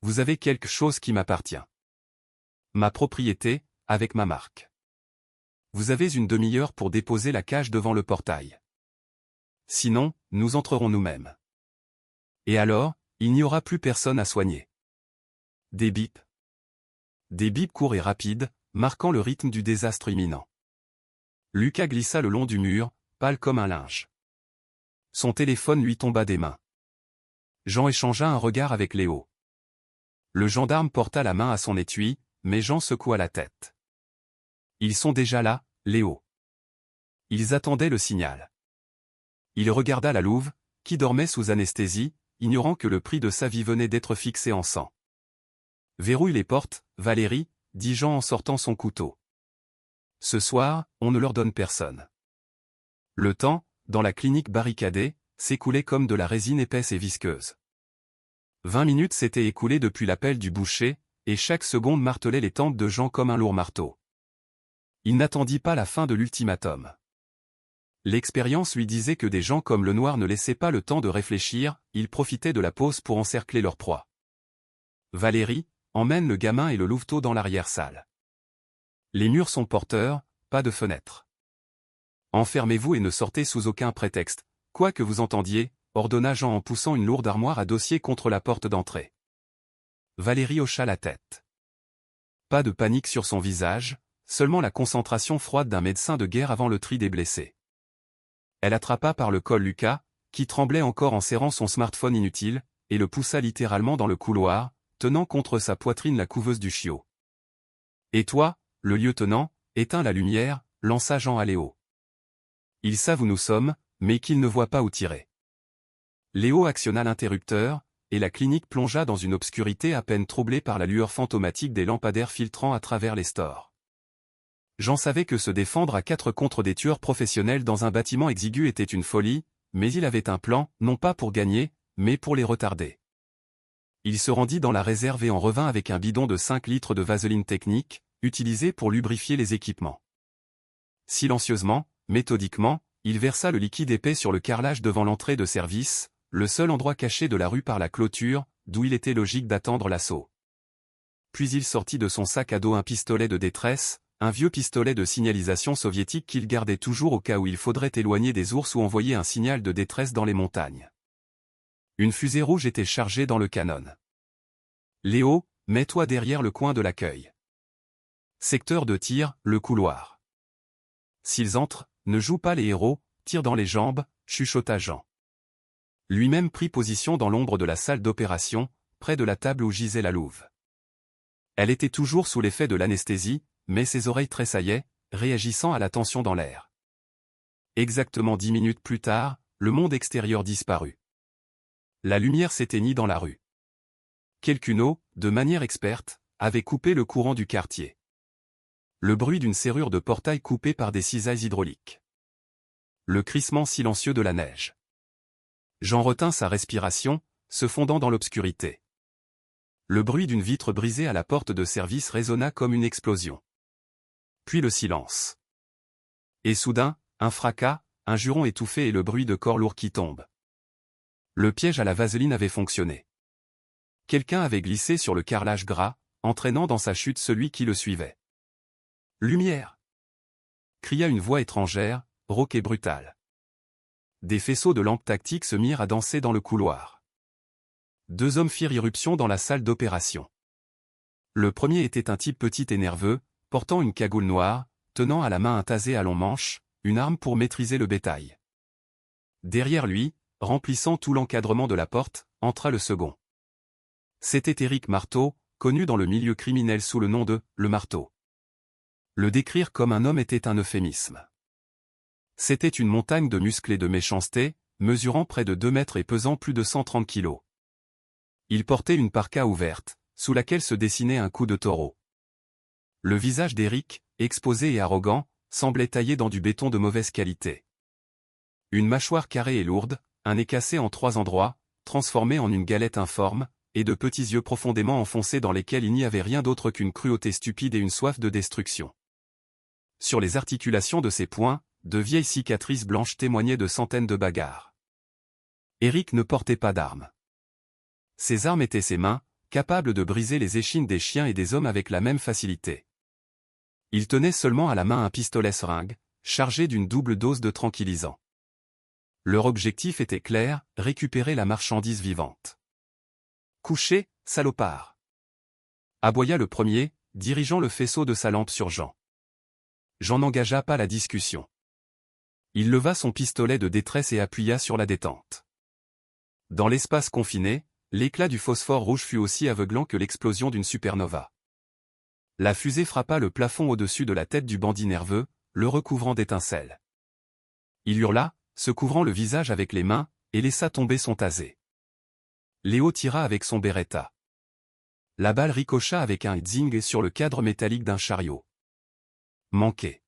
Vous avez quelque chose qui m'appartient. Ma propriété, avec ma marque. Vous avez une demi-heure pour déposer la cage devant le portail. Sinon, nous entrerons nous-mêmes. Et alors, il n'y aura plus personne à soigner. Des bips. Des bips courts et rapides, marquant le rythme du désastre imminent. Lucas glissa le long du mur, pâle comme un linge. Son téléphone lui tomba des mains. Jean échangea un regard avec Léo. Le gendarme porta la main à son étui, mais Jean secoua la tête. Ils sont déjà là, Léo. Ils attendaient le signal. Il regarda la louve, qui dormait sous anesthésie, ignorant que le prix de sa vie venait d'être fixé en sang. Verrouille les portes, Valérie, dit Jean en sortant son couteau. Ce soir, on ne leur donne personne. Le temps, dans la clinique barricadée, s'écoulait comme de la résine épaisse et visqueuse. 20 minutes s'étaient écoulées depuis l'appel du boucher, et chaque seconde martelait les tempes de Jean comme un lourd marteau. Il n'attendit pas la fin de l'ultimatum. L'expérience lui disait que des gens comme le noir ne laissaient pas le temps de réfléchir, ils profitaient de la pause pour encercler leur proie. Valérie, emmène le gamin et le louveteau dans l'arrière-salle. Les murs sont porteurs, pas de fenêtres. Enfermez-vous et ne sortez sous aucun prétexte, quoi que vous entendiez, ordonna Jean en poussant une lourde armoire à dossier contre la porte d'entrée. Valérie hocha la tête. Pas de panique sur son visage, seulement la concentration froide d'un médecin de guerre avant le tri des blessés. Elle attrapa par le col Lucas, qui tremblait encore en serrant son smartphone inutile, et le poussa littéralement dans le couloir, tenant contre sa poitrine la couveuse du chiot. Et toi, le lieutenant, éteins la lumière, lança Jean à Léo. Ils savent où nous sommes, mais qu'ils ne voient pas où tirer. Léo actionna l'interrupteur, et la clinique plongea dans une obscurité à peine troublée par la lueur fantomatique des lampadaires filtrant à travers les stores. Jean savait que se défendre à 4 contre des tueurs professionnels dans un bâtiment exigu était une folie, mais il avait un plan, non pas pour gagner, mais pour les retarder. Il se rendit dans la réserve et en revint avec un bidon de 5 litres de vaseline technique, utilisé pour lubrifier les équipements. Silencieusement, méthodiquement, il versa le liquide épais sur le carrelage devant l'entrée de service, le seul endroit caché de la rue par la clôture, d'où il était logique d'attendre l'assaut. Puis il sortit de son sac à dos un pistolet de détresse, un vieux pistolet de signalisation soviétique qu'il gardait toujours au cas où il faudrait éloigner des ours ou envoyer un signal de détresse dans les montagnes. Une fusée rouge était chargée dans le canon. Léo, mets-toi derrière le coin de l'accueil. Secteur de tir, le couloir. S'ils entrent, ne joue pas les héros, tire dans les jambes, chuchota Jean. Lui-même prit position dans l'ombre de la salle d'opération, près de la table où gisait la louve. Elle était toujours sous l'effet de l'anesthésie, mais ses oreilles tressaillaient, réagissant à la tension dans l'air. Exactement 10 minutes plus tard, le monde extérieur disparut. La lumière s'éteignit dans la rue. Quelqu'un, de manière experte, avait coupé le courant du quartier. Le bruit d'une serrure de portail coupée par des cisailles hydrauliques. Le crissement silencieux de la neige. Jean retint sa respiration, se fondant dans l'obscurité. Le bruit d'une vitre brisée à la porte de service résonna comme une explosion. Puis le silence. Et soudain, un fracas, un juron étouffé et le bruit de corps lourds qui tombent. Le piège à la vaseline avait fonctionné. Quelqu'un avait glissé sur le carrelage gras, entraînant dans sa chute celui qui le suivait. « Lumière !» cria une voix étrangère, rauque et brutale. Des faisceaux de lampes tactiques se mirent à danser dans le couloir. 2 hommes firent irruption dans la salle d'opération. Le premier était un type petit et nerveux, portant une cagoule noire, tenant à la main un tasé à long manche, une arme pour maîtriser le bétail. Derrière lui, remplissant tout l'encadrement de la porte, entra le second. C'était Éric Marteau, connu dans le milieu criminel sous le nom de « Le Marteau ». Le décrire comme un homme était un euphémisme. C'était une montagne de muscles et de méchanceté, mesurant près de 2 mètres et pesant plus de 130 kilos. Il portait une parka ouverte, sous laquelle se dessinait un coup de taureau. Le visage d'Éric, exposé et arrogant, semblait taillé dans du béton de mauvaise qualité. Une mâchoire carrée et lourde, un nez cassé en 3 endroits, transformé en une galette informe, et de petits yeux profondément enfoncés dans lesquels il n'y avait rien d'autre qu'une cruauté stupide et une soif de destruction. Sur les articulations de ses poings, de vieilles cicatrices blanches témoignaient de centaines de bagarres. Éric ne portait pas d'armes. Ses armes étaient ses mains, capables de briser les échines des chiens et des hommes avec la même facilité. Il tenait seulement à la main un pistolet seringue, chargé d'une double dose de tranquillisant. Leur objectif était clair, récupérer la marchandise vivante. « Couchez, salopard !» aboya le premier, dirigeant le faisceau de sa lampe sur Jean. Jean n'engagea pas la discussion. Il leva son pistolet de détresse et appuya sur la détente. Dans l'espace confiné, l'éclat du phosphore rouge fut aussi aveuglant que l'explosion d'une supernova. La fusée frappa le plafond au-dessus de la tête du bandit nerveux, le recouvrant d'étincelles. Il hurla, se couvrant le visage avec les mains, et laissa tomber son tasé. Léo tira avec son Beretta. La balle ricocha avec un zing sur le cadre métallique d'un chariot. Manqué.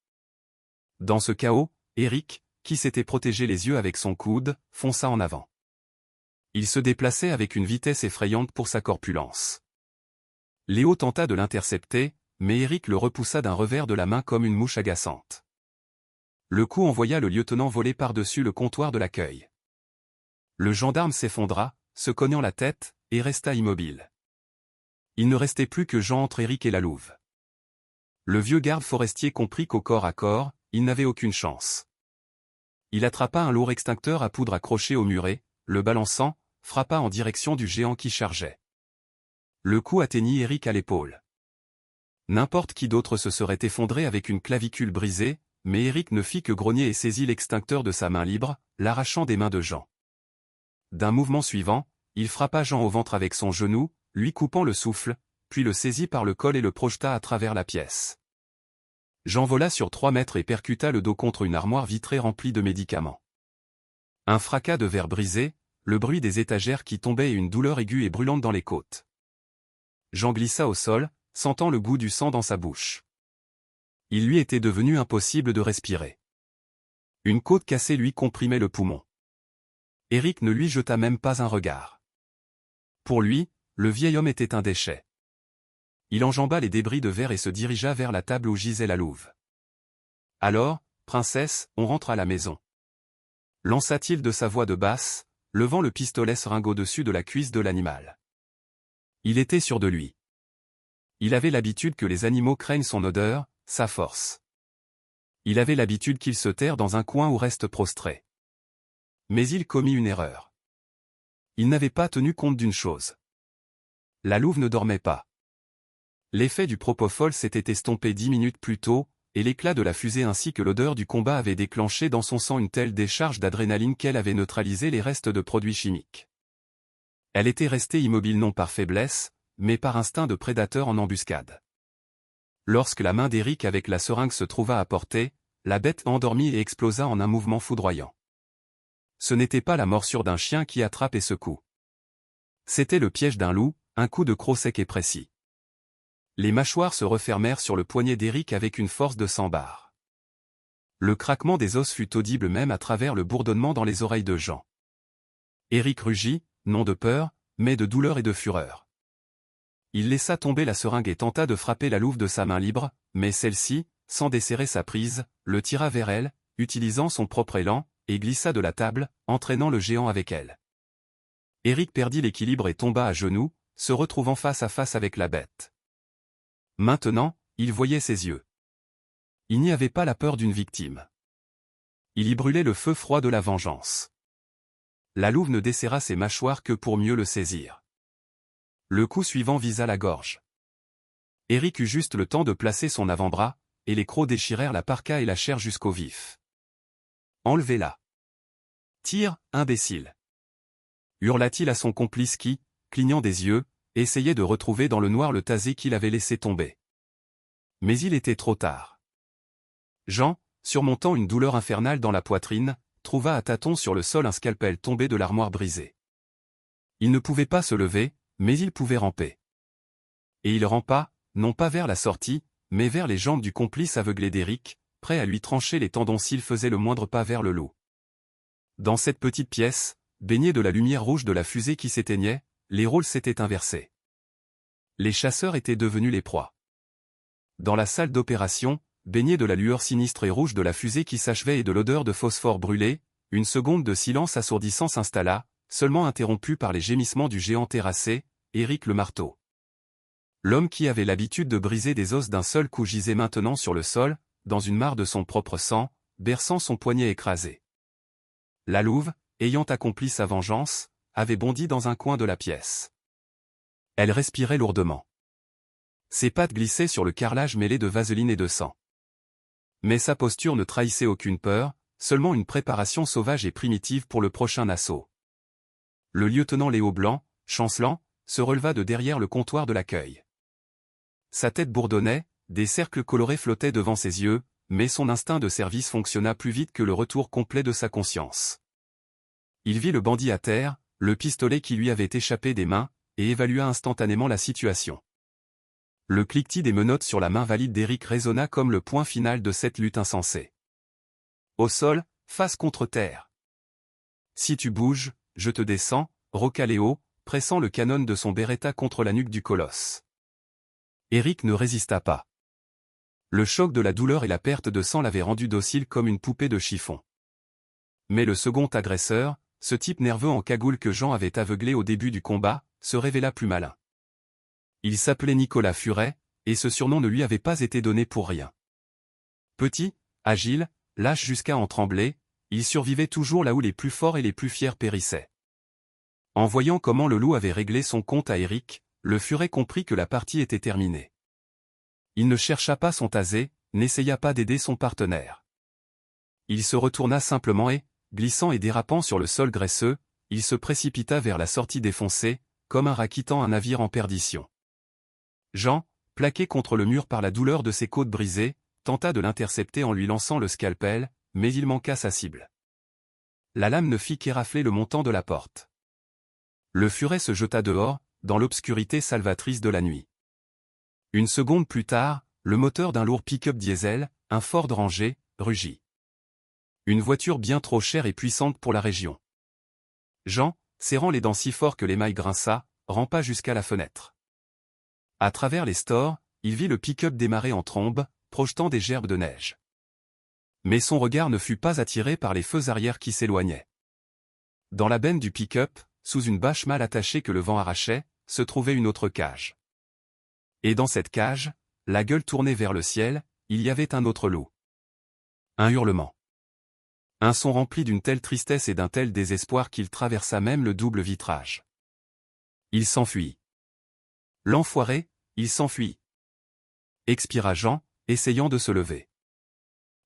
Dans ce chaos, Éric, qui s'était protégé les yeux avec son coude, fonça en avant. Il se déplaçait avec une vitesse effrayante pour sa corpulence. Léo tenta de l'intercepter, mais Éric le repoussa d'un revers de la main comme une mouche agaçante. Le coup envoya le lieutenant voler par-dessus le comptoir de l'accueil. Le gendarme s'effondra, se cognant la tête, et resta immobile. Il ne restait plus que Jean entre Éric et la louve. Le vieux garde forestier comprit qu'au corps à corps, il n'avait aucune chance. Il attrapa un lourd extincteur à poudre accroché au muret, le balançant, frappa en direction du géant qui chargeait. Le coup atteignit Éric à l'épaule. N'importe qui d'autre se serait effondré avec une clavicule brisée, mais Éric ne fit que grogner et saisit l'extincteur de sa main libre, l'arrachant des mains de Jean. D'un mouvement suivant, il frappa Jean au ventre avec son genou, lui coupant le souffle, puis le saisit par le col et le projeta à travers la pièce. Jean vola sur 3 mètres et percuta le dos contre une armoire vitrée remplie de médicaments. Un fracas de verre brisé, le bruit des étagères qui tombaient et une douleur aiguë et brûlante dans les côtes. Jean glissa au sol, sentant le goût du sang dans sa bouche. Il lui était devenu impossible de respirer. Une côte cassée lui comprimait le poumon. Éric ne lui jeta même pas un regard. Pour lui, le vieil homme était un déchet. Il enjamba les débris de verre et se dirigea vers la table où gisait la louve. « Alors, princesse, on rentre à la maison. » lança-t-il de sa voix de basse, levant le pistolet seringue au-dessus de la cuisse de l'animal. Il était sûr de lui. Il avait l'habitude que les animaux craignent son odeur, sa force. Il avait l'habitude qu'il se terre dans un coin ou reste prostré. Mais il commit une erreur. Il n'avait pas tenu compte d'une chose. La louve ne dormait pas. L'effet du propofol s'était estompé 10 minutes plus tôt, et l'éclat de la fusée ainsi que l'odeur du combat avaient déclenché dans son sang une telle décharge d'adrénaline qu'elle avait neutralisé les restes de produits chimiques. Elle était restée immobile non par faiblesse, mais par instinct de prédateur en embuscade. Lorsque la main d'Éric avec la seringue se trouva à portée, la bête endormit et explosa en un mouvement foudroyant. Ce n'était pas la morsure d'un chien qui attrape et secoue. C'était le piège d'un loup, un coup de croc sec et précis. Les mâchoires se refermèrent sur le poignet d'Éric avec une force de 100 barres. Le craquement des os fut audible même à travers le bourdonnement dans les oreilles de Jean. Éric rugit, non de peur, mais de douleur et de fureur. Il laissa tomber la seringue et tenta de frapper la louve de sa main libre, mais celle-ci, sans desserrer sa prise, le tira vers elle, utilisant son propre élan, et glissa de la table, entraînant le géant avec elle. Éric perdit l'équilibre et tomba à genoux, se retrouvant face à face avec la bête. Maintenant, il voyait ses yeux. Il n'y avait pas la peur d'une victime. Il y brûlait le feu froid de la vengeance. La louve ne desserra ses mâchoires que pour mieux le saisir. Le coup suivant visa la gorge. Eric eut juste le temps de placer son avant-bras, et les crocs déchirèrent la parka et la chair jusqu'au vif. Enlevez-la. Tire, imbécile. Hurla-t-il à son complice qui, clignant des yeux, essayait de retrouver dans le noir le tasé qu'il avait laissé tomber. Mais il était trop tard. Jean, surmontant une douleur infernale dans la poitrine, trouva à tâtons sur le sol un scalpel tombé de l'armoire brisée. Il ne pouvait pas se lever, mais il pouvait ramper. Et il rampa, non pas vers la sortie, mais vers les jambes du complice aveuglé d'Eric, prêt à lui trancher les tendons s'il faisait le moindre pas vers le loup. Dans cette petite pièce, baignée de la lumière rouge de la fusée qui s'éteignait, les rôles s'étaient inversés. Les chasseurs étaient devenus les proies. Dans la salle d'opération, baignée de la lueur sinistre et rouge de la fusée qui s'achevait et de l'odeur de phosphore brûlé, une seconde de silence assourdissant s'installa, seulement interrompue par les gémissements du géant terrassé, Eric le marteau. L'homme qui avait l'habitude de briser des os d'un seul coup gisait maintenant sur le sol, dans une mare de son propre sang, berçant son poignet écrasé. La louve, ayant accompli sa vengeance, avait bondi dans un coin de la pièce. Elle respirait lourdement. Ses pattes glissaient sur le carrelage mêlé de vaseline et de sang. Mais sa posture ne trahissait aucune peur, seulement une préparation sauvage et primitive pour le prochain assaut. Le lieutenant Léo Blanc, chancelant, se releva de derrière le comptoir de l'accueil. Sa tête bourdonnait, des cercles colorés flottaient devant ses yeux, mais son instinct de service fonctionna plus vite que le retour complet de sa conscience. Il vit le bandit à terre, le pistolet qui lui avait échappé des mains, et évalua instantanément la situation. Le cliquetis des menottes sur la main valide d'Eric résonna comme le point final de cette lutte insensée. Au sol, face contre terre. Si tu bouges, je te descends, roqua Léo, pressant le canon de son Beretta contre la nuque du colosse. Eric ne résista pas. Le choc de la douleur et la perte de sang l'avaient rendu docile comme une poupée de chiffon. Mais le second agresseur, ce type nerveux en cagoule que Jean avait aveuglé au début du combat, se révéla plus malin. Il s'appelait Nicolas Furet, et ce surnom ne lui avait pas été donné pour rien. Petit, agile, lâche jusqu'à en trembler, il survivait toujours là où les plus forts et les plus fiers périssaient. En voyant comment le loup avait réglé son compte à Eric, le Furet comprit que la partie était terminée. Il ne chercha pas son tasé, n'essaya pas d'aider son partenaire. Il se retourna simplement et, glissant et dérapant sur le sol graisseux, il se précipita vers la sortie défoncée, comme un rat quittant un navire en perdition. Jean, plaqué contre le mur par la douleur de ses côtes brisées, tenta de l'intercepter en lui lançant le scalpel, mais il manqua sa cible. La lame ne fit qu'érafler le montant de la porte. Le Furet se jeta dehors, dans l'obscurité salvatrice de la nuit. Une seconde plus tard, le moteur d'un lourd pick-up diesel, un Ford Ranger, rugit. Une voiture bien trop chère et puissante pour la région. Jean, serrant les dents si fort que l'émail grinça, rampa jusqu'à la fenêtre. À travers les stores, il vit le pick-up démarrer en trombe, projetant des gerbes de neige. Mais son regard ne fut pas attiré par les feux arrière qui s'éloignaient. Dans la benne du pick-up, sous une bâche mal attachée que le vent arrachait, se trouvait une autre cage. Et dans cette cage, la gueule tournée vers le ciel, il y avait un autre loup. Un hurlement. Un son rempli d'une telle tristesse et d'un tel désespoir qu'il traversa même le double vitrage. Il s'enfuit. L'enfoiré, il s'enfuit. Expira Jean, essayant de se lever.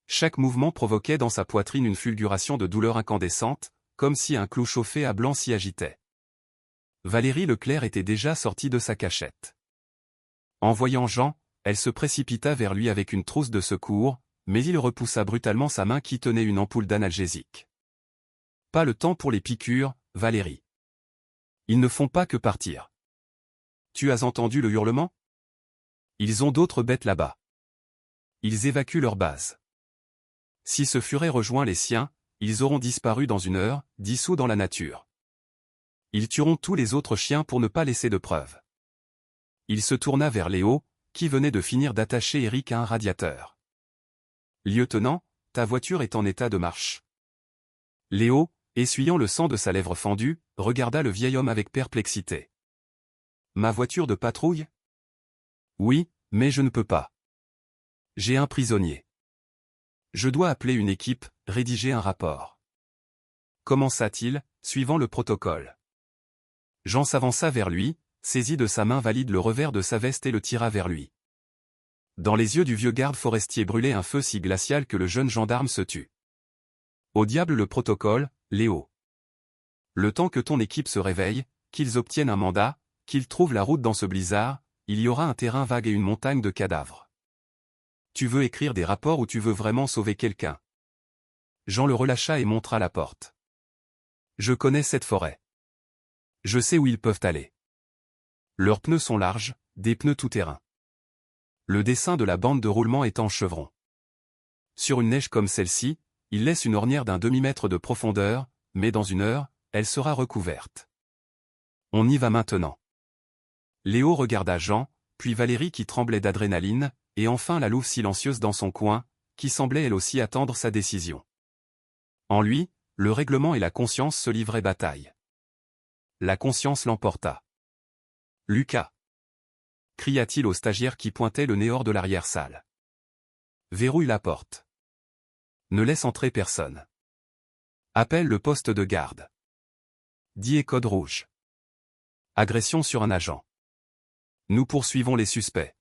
Chaque mouvement provoquait dans sa poitrine une fulguration de douleur incandescente, comme si un clou chauffé à blanc s'y agitait. Valérie Leclerc était déjà sortie de sa cachette. En voyant Jean, elle se précipita vers lui avec une trousse de secours, mais il repoussa brutalement sa main qui tenait une ampoule d'analgésique. Pas le temps pour les piqûres, Valérie. Ils ne font pas que partir. Tu as entendu le hurlement? Ils ont d'autres bêtes là-bas. Ils évacuent leur base. Si ce Furet rejoint les siens, ils auront disparu dans une heure, dissous dans la nature. Ils tueront tous les autres chiens pour ne pas laisser de preuves. Il se tourna vers Léo, qui venait de finir d'attacher Eric à un radiateur. Lieutenant, ta voiture est en état de marche. Léo, essuyant le sang de sa lèvre fendue, regarda le vieil homme avec perplexité. Ma voiture de patrouille? Oui, mais je ne peux pas. J'ai un prisonnier. Je dois appeler une équipe, rédiger un rapport. Commença-t-il, suivant le protocole. Jean s'avança vers lui, saisit de sa main valide le revers de sa veste et le tira vers lui. Dans les yeux du vieux garde forestier brûlait un feu si glacial que le jeune gendarme se tut. Au diable le protocole, Léo. Le temps que ton équipe se réveille, qu'ils obtiennent un mandat, qu'ils trouvent la route dans ce blizzard, il y aura un terrain vague et une montagne de cadavres. Tu veux écrire des rapports ou tu veux vraiment sauver quelqu'un? Jean le relâcha et montra la porte. Je connais cette forêt. Je sais où ils peuvent aller. Leurs pneus sont larges, des pneus tout-terrain. Le dessin de la bande de roulement est en chevron. Sur une neige comme celle-ci, il laisse une ornière d'un demi-mètre de profondeur, mais dans une heure, elle sera recouverte. On y va maintenant. Léo regarda Jean, puis Valérie qui tremblait d'adrénaline, et enfin la louve silencieuse dans son coin, qui semblait elle aussi attendre sa décision. En lui, le règlement et la conscience se livraient bataille. La conscience l'emporta. « Lucas !» cria-t-il au stagiaire qui pointait le nez hors de l'arrière-salle. « Verrouille la porte. Ne laisse entrer personne. Appelle le poste de garde. Dis code rouge. Agression sur un agent. Nous poursuivons les suspects.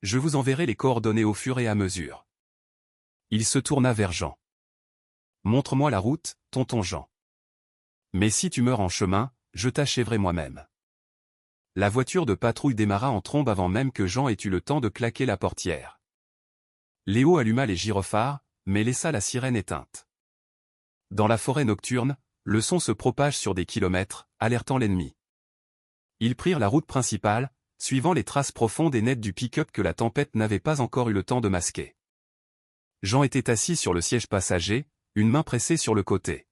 Je vous enverrai les coordonnées au fur et à mesure. » Il se tourna vers Jean. « Montre-moi la route, tonton Jean. Mais si tu meurs en chemin, je t'achèverai moi-même. » La voiture de patrouille démarra en trombe avant même que Jean ait eu le temps de claquer la portière. Léo alluma les gyrophares, mais laissa la sirène éteinte. Dans la forêt nocturne, le son se propage sur des kilomètres, alertant l'ennemi. Ils prirent la route principale, suivant les traces profondes et nettes du pick-up que la tempête n'avait pas encore eu le temps de masquer. Jean était assis sur le siège passager, une main pressée sur le côté.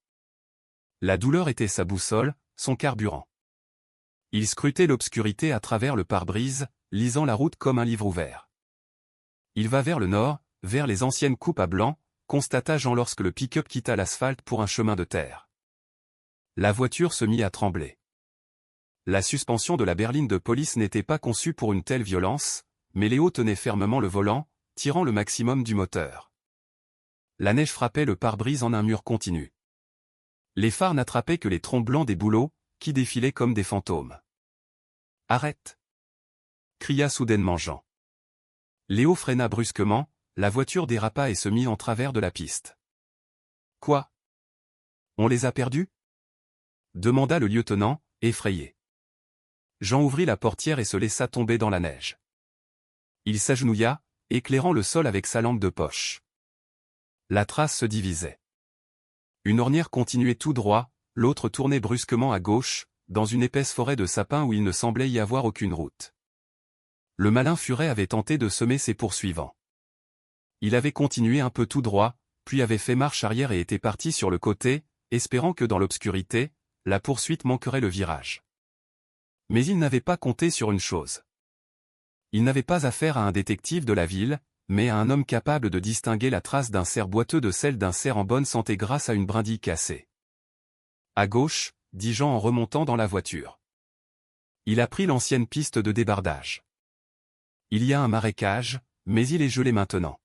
La douleur était sa boussole, son carburant. Il scrutait l'obscurité à travers le pare-brise, lisant la route comme un livre ouvert. Il va vers le nord, vers les anciennes coupes à blanc, constata Jean lorsque le pick-up quitta l'asphalte pour un chemin de terre. La voiture se mit à trembler. La suspension de la berline de police n'était pas conçue pour une telle violence, mais Léo tenait fermement le volant, tirant le maximum du moteur. La neige frappait le pare-brise en un mur continu. Les phares n'attrapaient que les troncs blancs des bouleaux, qui défilaient comme des fantômes. « Arrête !» cria soudainement Jean. Léo freina brusquement, la voiture dérapa et se mit en travers de la piste. « Quoi? On les a perdus ?» demanda le lieutenant, effrayé. Jean ouvrit la portière et se laissa tomber dans la neige. Il s'agenouilla, éclairant le sol avec sa lampe de poche. La trace se divisait. Une ornière continuait tout droit, l'autre tournait brusquement à gauche, dans une épaisse forêt de sapins où il ne semblait y avoir aucune route. Le malin furet avait tenté de semer ses poursuivants. Il avait continué un peu tout droit, puis avait fait marche arrière et était parti sur le côté, espérant que dans l'obscurité, la poursuite manquerait le virage. Mais il n'avait pas compté sur une chose. Il n'avait pas affaire à un détective de la ville, mais à un homme capable de distinguer la trace d'un cerf boiteux de celle d'un cerf en bonne santé grâce à une brindille cassée. À gauche, dit Jean en remontant dans la voiture. Il a pris l'ancienne piste de débardage. Il y a un marécage, mais il est gelé maintenant.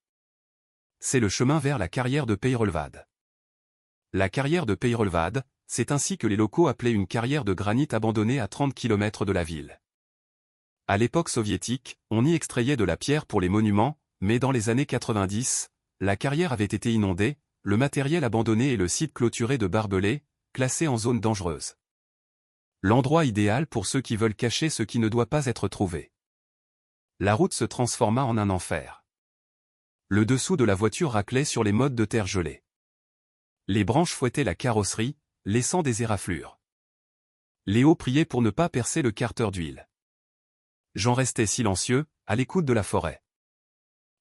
C'est le chemin vers la carrière de Peyrolvad. La carrière de Peyrolvad, c'est ainsi que les locaux appelaient une carrière de granit abandonnée à 30 km de la ville. À l'époque soviétique, on y extrayait de la pierre pour les monuments, mais dans les années 90, la carrière avait été inondée, le matériel abandonné et le site clôturé de barbelés, classé en zone dangereuse. L'endroit idéal pour ceux qui veulent cacher ce qui ne doit pas être trouvé. La route se transforma en un enfer. Le dessous de la voiture raclait sur les mottes de terre gelée. Les branches fouettaient la carrosserie, laissant des éraflures. Léo priait pour ne pas percer le carter d'huile. Jean restait silencieux, à l'écoute de la forêt.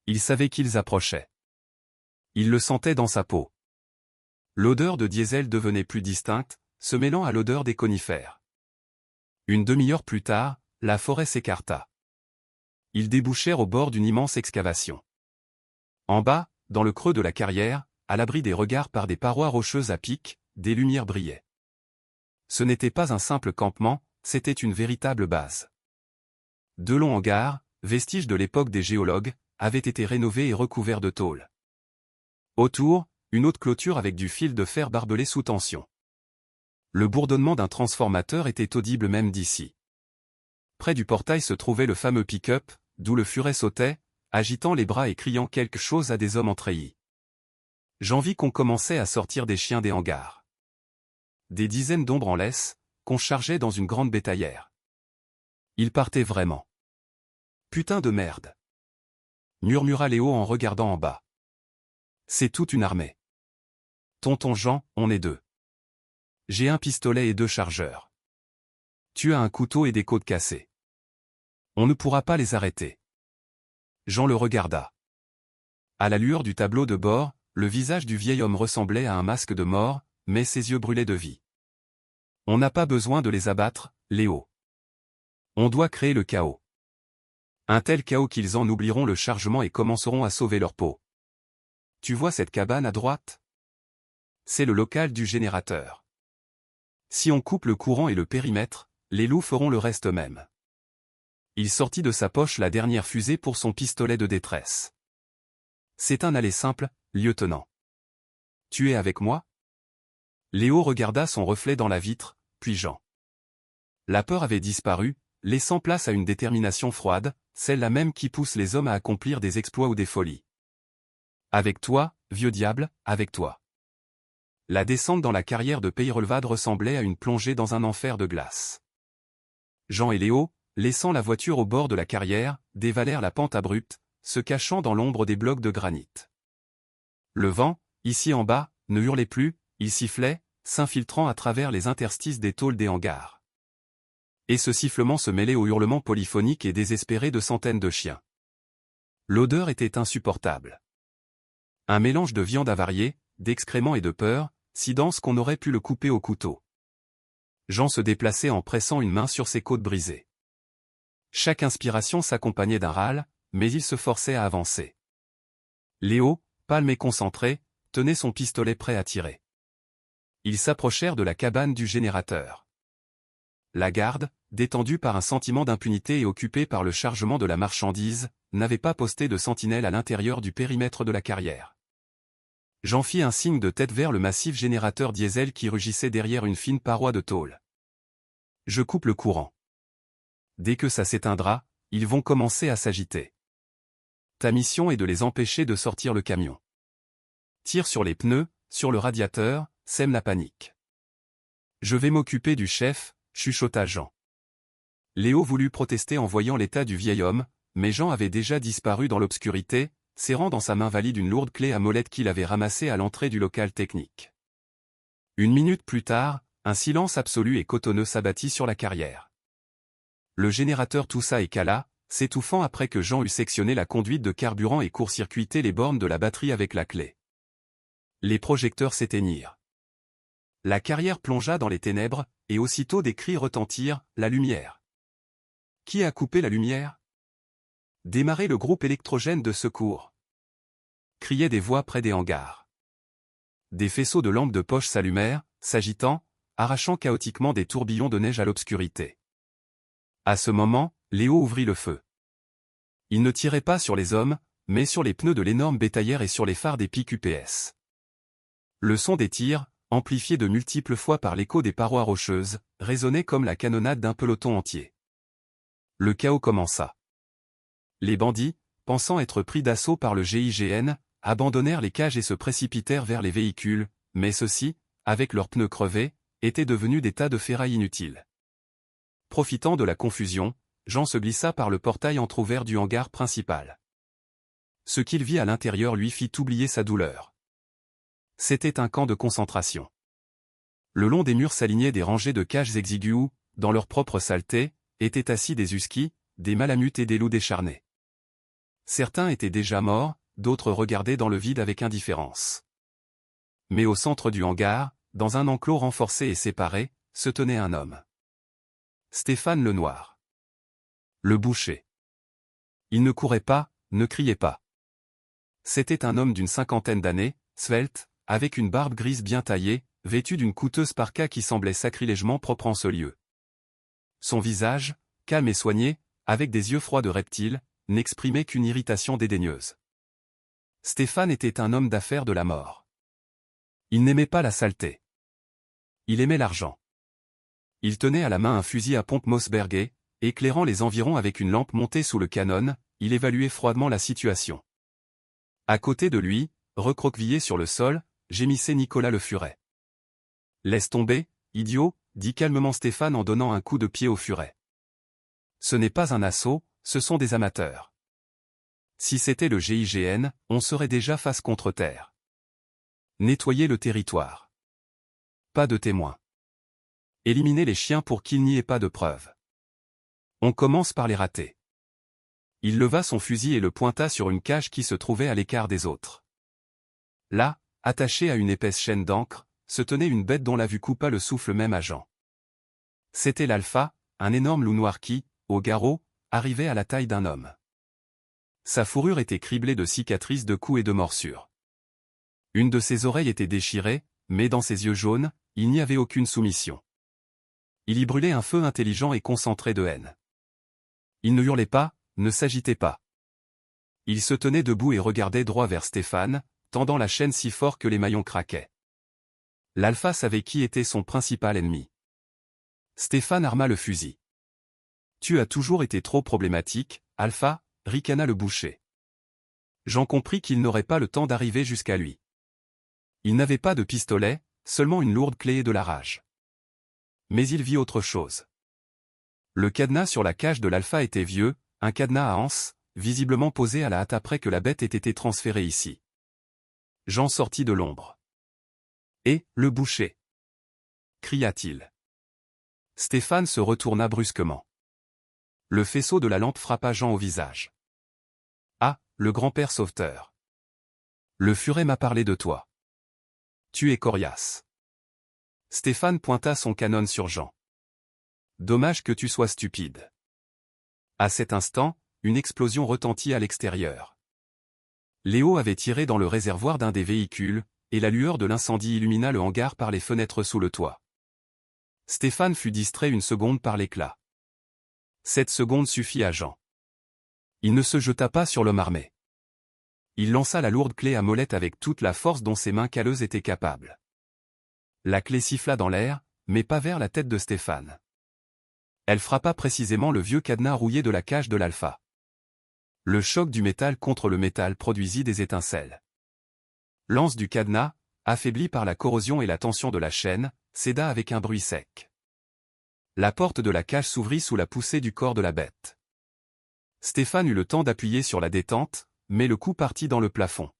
Il savait qu'ils approchaient. Il le sentait dans sa peau. L'odeur de diesel devenait plus distincte, se mêlant à l'odeur des conifères. Une demi-heure plus tard, la forêt s'écarta. Ils débouchèrent au bord d'une immense excavation. En bas, dans le creux de la carrière, à l'abri des regards par des parois rocheuses à pic, des lumières brillaient. Ce n'était pas un simple campement, c'était une véritable base. Deux longs hangars, vestiges de l'époque des géologues, avaient été rénovés et recouverts de tôles. Autour, une haute clôture avec du fil de fer barbelé sous tension. Le bourdonnement d'un transformateur était audible même d'ici. Près du portail se trouvait le fameux pick-up, d'où le furet sautait, agitant les bras et criant quelque chose à des hommes en treillis. J'en vis qu'on commençait à sortir des chiens des hangars. Des dizaines d'ombres en laisse, qu'on chargeait dans une grande bétaillère. Ils partaient vraiment. Putain de merde, murmura Léo en regardant en bas. C'est toute une armée. Tonton Jean, on est deux. J'ai un pistolet et 2 chargeurs. Tu as un couteau et des côtes cassées. On ne pourra pas les arrêter. Jean le regarda. À la lueur du tableau de bord, le visage du vieil homme ressemblait à un masque de mort, mais ses yeux brûlaient de vie. On n'a pas besoin de les abattre, Léo. On doit créer le chaos. Un tel chaos qu'ils en oublieront le chargement et commenceront à sauver leur peau. Tu vois cette cabane à droite? C'est le local du générateur. Si on coupe le courant et le périmètre, les loups feront le reste eux-mêmes. Il sortit de sa poche la dernière fusée pour son pistolet de détresse. C'est un aller simple, lieutenant. Tu es avec moi? Léo regarda son reflet dans la vitre, puis Jean. La peur avait disparu, laissant place à une détermination froide, celle-là même qui pousse les hommes à accomplir des exploits ou des folies. Avec toi, vieux diable, avec toi. La descente dans la carrière de Peyrelvad ressemblait à une plongée dans un enfer de glace. Jean et Léo, laissant la voiture au bord de la carrière, dévalèrent la pente abrupte, se cachant dans l'ombre des blocs de granit. Le vent, ici en bas, ne hurlait plus, il sifflait, s'infiltrant à travers les interstices des tôles des hangars. Et ce sifflement se mêlait au hurlement polyphonique et désespéré de centaines de chiens. L'odeur était insupportable. Un mélange de viande avariée, d'excréments et de peur, si dense qu'on aurait pu le couper au couteau. Jean se déplaçait en pressant une main sur ses côtes brisées. Chaque inspiration s'accompagnait d'un râle, mais il se forçait à avancer. Léo, pâle mais concentré, tenait son pistolet prêt à tirer. Ils s'approchèrent de la cabane du générateur. La garde, détendue par un sentiment d'impunité et occupée par le chargement de la marchandise, n'avait pas posté de sentinelle à l'intérieur du périmètre de la carrière. Jean fit un signe de tête vers le massif générateur diesel qui rugissait derrière une fine paroi de tôle. Je coupe le courant. Dès que ça s'éteindra, ils vont commencer à s'agiter. Ta mission est de les empêcher de sortir le camion. Tire sur les pneus, sur le radiateur, sème la panique. Je vais m'occuper du chef, chuchota Jean. Léo voulut protester en voyant l'état du vieil homme, mais Jean avait déjà disparu dans l'obscurité, serrant dans sa main valide une lourde clé à molette qu'il avait ramassée à l'entrée du local technique. Une minute plus tard, un silence absolu et cotonneux s'abattit sur la carrière. Le générateur toussa et cala, s'étouffant après que Jean eut sectionné la conduite de carburant et court-circuité les bornes de la batterie avec la clé. Les projecteurs s'éteignirent. La carrière plongea dans les ténèbres, et aussitôt des cris retentirent, la lumière. Qui a coupé la lumière? Démarrez le groupe électrogène de secours. Criaient des voix près des hangars. Des faisceaux de lampes de poche s'allumèrent, s'agitant, arrachant chaotiquement des tourbillons de neige à l'obscurité. À ce moment, Léo ouvrit le feu. Il ne tirait pas sur les hommes, mais sur les pneus de l'énorme bétaillère et sur les phares des pics UPS. Le son des tirs, amplifié de multiples fois par l'écho des parois rocheuses, résonnait comme la canonnade d'un peloton entier. Le chaos commença. Les bandits, pensant être pris d'assaut par le GIGN, abandonnèrent les cages et se précipitèrent vers les véhicules, mais ceux-ci, avec leurs pneus crevés, étaient devenus des tas de ferrailles inutiles. Profitant de la confusion, Jean se glissa par le portail entrouvert du hangar principal. Ce qu'il vit à l'intérieur lui fit oublier sa douleur. C'était un camp de concentration. Le long des murs s'alignaient des rangées de cages exiguës où, dans leur propre saleté, étaient assis des huskies, des malamutes et des loups décharnés. Certains étaient déjà morts, d'autres regardaient dans le vide avec indifférence. Mais au centre du hangar, dans un enclos renforcé et séparé, se tenait un homme. Stéphane Lenoir. Le boucher. Il ne courait pas, ne criait pas. C'était un homme d'une 50aine d'années, svelte, avec une barbe grise bien taillée, vêtu d'une coûteuse parka qui semblait sacrilègement propre en ce lieu. Son visage, calme et soigné, avec des yeux froids de reptile, n'exprimait qu'une irritation dédaigneuse. Stéphane était un homme d'affaires de la mort. Il n'aimait pas la saleté. Il aimait l'argent. Il tenait à la main un fusil à pompe Mossberger, éclairant les environs avec une lampe montée sous le canon, il évaluait froidement la situation. À côté de lui, recroquevillé sur le sol, gémissait Nicolas Le Furet. « Laisse tomber, idiot », dit calmement Stéphane en donnant un coup de pied au Furet. « Ce n'est pas un assaut, ce sont des amateurs. Si c'était le GIGN, on serait déjà face contre terre. Nettoyer le territoire. Pas de témoins. Éliminer les chiens pour qu'il n'y ait pas de preuves. On commence par les rater. » Il leva son fusil et le pointa sur une cage qui se trouvait à l'écart des autres. Là, attachée à une épaisse chaîne d'encre, se tenait une bête dont la vue coupa le souffle même à Jean. C'était l'Alpha, un énorme loup noir qui, au garrot, arrivait à la taille d'un homme. Sa fourrure était criblée de cicatrices de coups et de morsures. Une de ses oreilles était déchirée, mais dans ses yeux jaunes, il n'y avait aucune soumission. Il y brûlait un feu intelligent et concentré de haine. Il ne hurlait pas, ne s'agitait pas. Il se tenait debout et regardait droit vers Stéphane, tendant la chaîne si fort que les maillons craquaient. L'Alpha savait qui était son principal ennemi. Stéphane arma le fusil. « Tu as toujours été trop problématique, Alpha », ricana le boucher. Jean comprit qu'il n'aurait pas le temps d'arriver jusqu'à lui. Il n'avait pas de pistolet, seulement une lourde clé et de la rage. Mais il vit autre chose. Le cadenas sur la cage de l'Alpha était vieux, un cadenas à anse, visiblement posé à la hâte après que la bête ait été transférée ici. Jean sortit de l'ombre. « Et, le boucher » cria-t-il. Stéphane se retourna brusquement. Le faisceau de la lampe frappa Jean au visage. « Ah, le grand-père sauveteur. Le Furet m'a parlé de toi. Tu es coriace. » Stéphane pointa son canon sur Jean. « Dommage que tu sois stupide. » À cet instant, une explosion retentit à l'extérieur. Léo avait tiré dans le réservoir d'un des véhicules, et la lueur de l'incendie illumina le hangar par les fenêtres sous le toit. Stéphane fut distrait une seconde par l'éclat. 7 secondes suffit à Jean. Il ne se jeta pas sur l'homme armé. Il lança la lourde clé à molette avec toute la force dont ses mains calleuses étaient capables. La clé siffla dans l'air, mais pas vers la tête de Stéphane. Elle frappa précisément le vieux cadenas rouillé de la cage de l'Alpha. Le choc du métal contre le métal produisit des étincelles. L'anse du cadenas, affaibli par la corrosion et la tension de la chaîne, céda avec un bruit sec. La porte de la cage s'ouvrit sous la poussée du corps de la bête. Stéphane eut le temps d'appuyer sur la détente, mais le coup partit dans le plafond.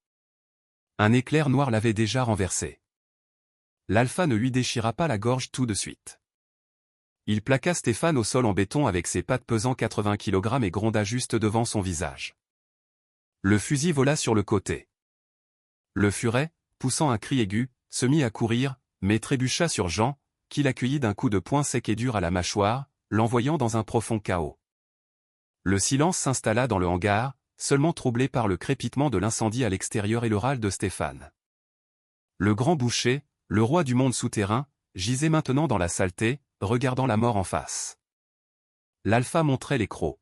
Un éclair noir l'avait déjà renversé. L'Alpha ne lui déchira pas la gorge tout de suite. Il plaqua Stéphane au sol en béton avec ses pattes pesant 80 kg et gronda juste devant son visage. Le fusil vola sur le côté. Le Furet, poussant un cri aigu, se mit à courir, mais trébucha sur Jean, qui l'accueillit d'un coup de poing sec et dur à la mâchoire, l'envoyant dans un profond chaos. Le silence s'installa dans le hangar, seulement troublé par le crépitement de l'incendie à l'extérieur et le râle de Stéphane. Le grand boucher, le roi du monde souterrain, gisait maintenant dans la saleté, regardant la mort en face. L'Alpha montrait les crocs.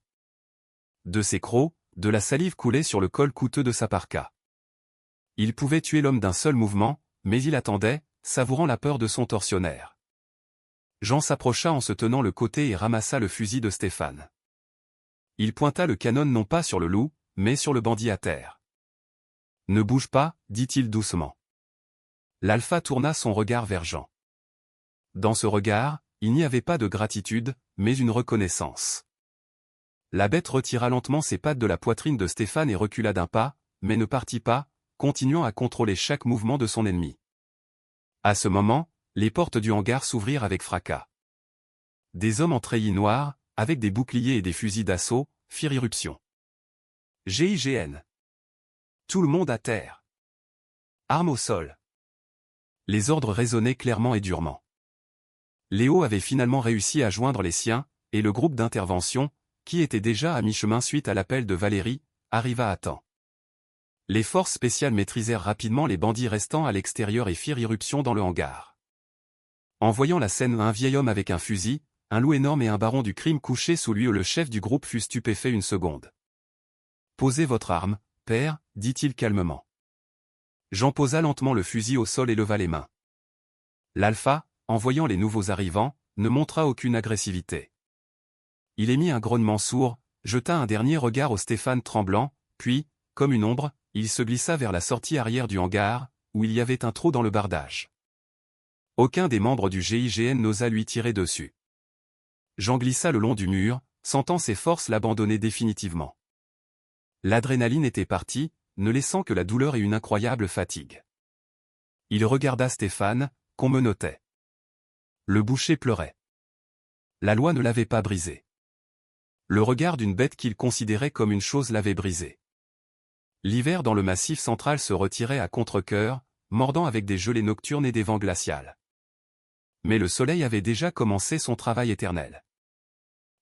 De ces crocs, de la salive coulait sur le col coûteux de sa parka. Il pouvait tuer l'homme d'un seul mouvement, mais il attendait, savourant la peur de son tortionnaire. Jean s'approcha en se tenant le côté et ramassa le fusil de Stéphane. Il pointa le canon non pas sur le loup, mais sur le bandit à terre. « Ne bouge pas », dit-il doucement. L'Alpha tourna son regard vers Jean. Dans ce regard, il n'y avait pas de gratitude, mais une reconnaissance. La bête retira lentement ses pattes de la poitrine de Stéphane et recula d'un pas, mais ne partit pas, continuant à contrôler chaque mouvement de son ennemi. À ce moment, les portes du hangar s'ouvrirent avec fracas. Des hommes en treillis noirs, avec des boucliers et des fusils d'assaut, firent irruption. GIGN. Tout le monde à terre. Armes au sol. Les ordres résonnaient clairement et durement. Léo avait finalement réussi à joindre les siens, et le groupe d'intervention, qui était déjà à mi-chemin suite à l'appel de Valérie, arriva à temps. Les forces spéciales maîtrisèrent rapidement les bandits restants à l'extérieur et firent irruption dans le hangar. En voyant la scène, un vieil homme avec un fusil, un loup énorme et un baron du crime couché sous lui, le chef du groupe fut stupéfait une seconde. « Posez votre arme, père, dit-il calmement. Jean posa lentement le fusil au sol et leva les mains. L'Alpha, en voyant les nouveaux arrivants, ne montra aucune agressivité. Il émit un grognement sourd, jeta un dernier regard au Stéphane tremblant, puis, comme une ombre, il se glissa vers la sortie arrière du hangar, où il y avait un trou dans le bardage. Aucun des membres du GIGN n'osa lui tirer dessus. Jean glissa le long du mur, sentant ses forces l'abandonner définitivement. L'adrénaline était partie, ne laissant que la douleur et une incroyable fatigue. Il regarda Stéphane, qu'on menottait. Le boucher pleurait. La loi ne l'avait pas brisé. Le regard d'une bête qu'il considérait comme une chose l'avait brisé. L'hiver dans le massif central se retirait à contre-cœur, mordant avec des gelées nocturnes et des vents glaciales. Mais le soleil avait déjà commencé son travail éternel.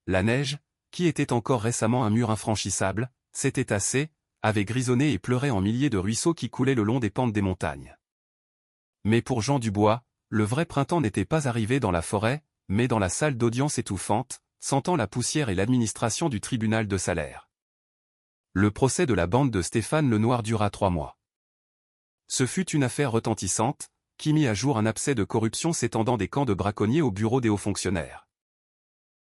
La neige, qui était encore récemment un mur infranchissable, s'était tassée, avait grisonné et pleurait en milliers de ruisseaux qui coulaient le long des pentes des montagnes. Mais pour Jean Dubois, le vrai printemps n'était pas arrivé dans la forêt, mais dans la salle d'audience étouffante, sentant la poussière et l'administration du tribunal de salaire. Le procès de la bande de Stéphane Lenoir dura 3 mois. Ce fut une affaire retentissante, qui mit à jour un abcès de corruption s'étendant des camps de braconniers au bureau des hauts fonctionnaires.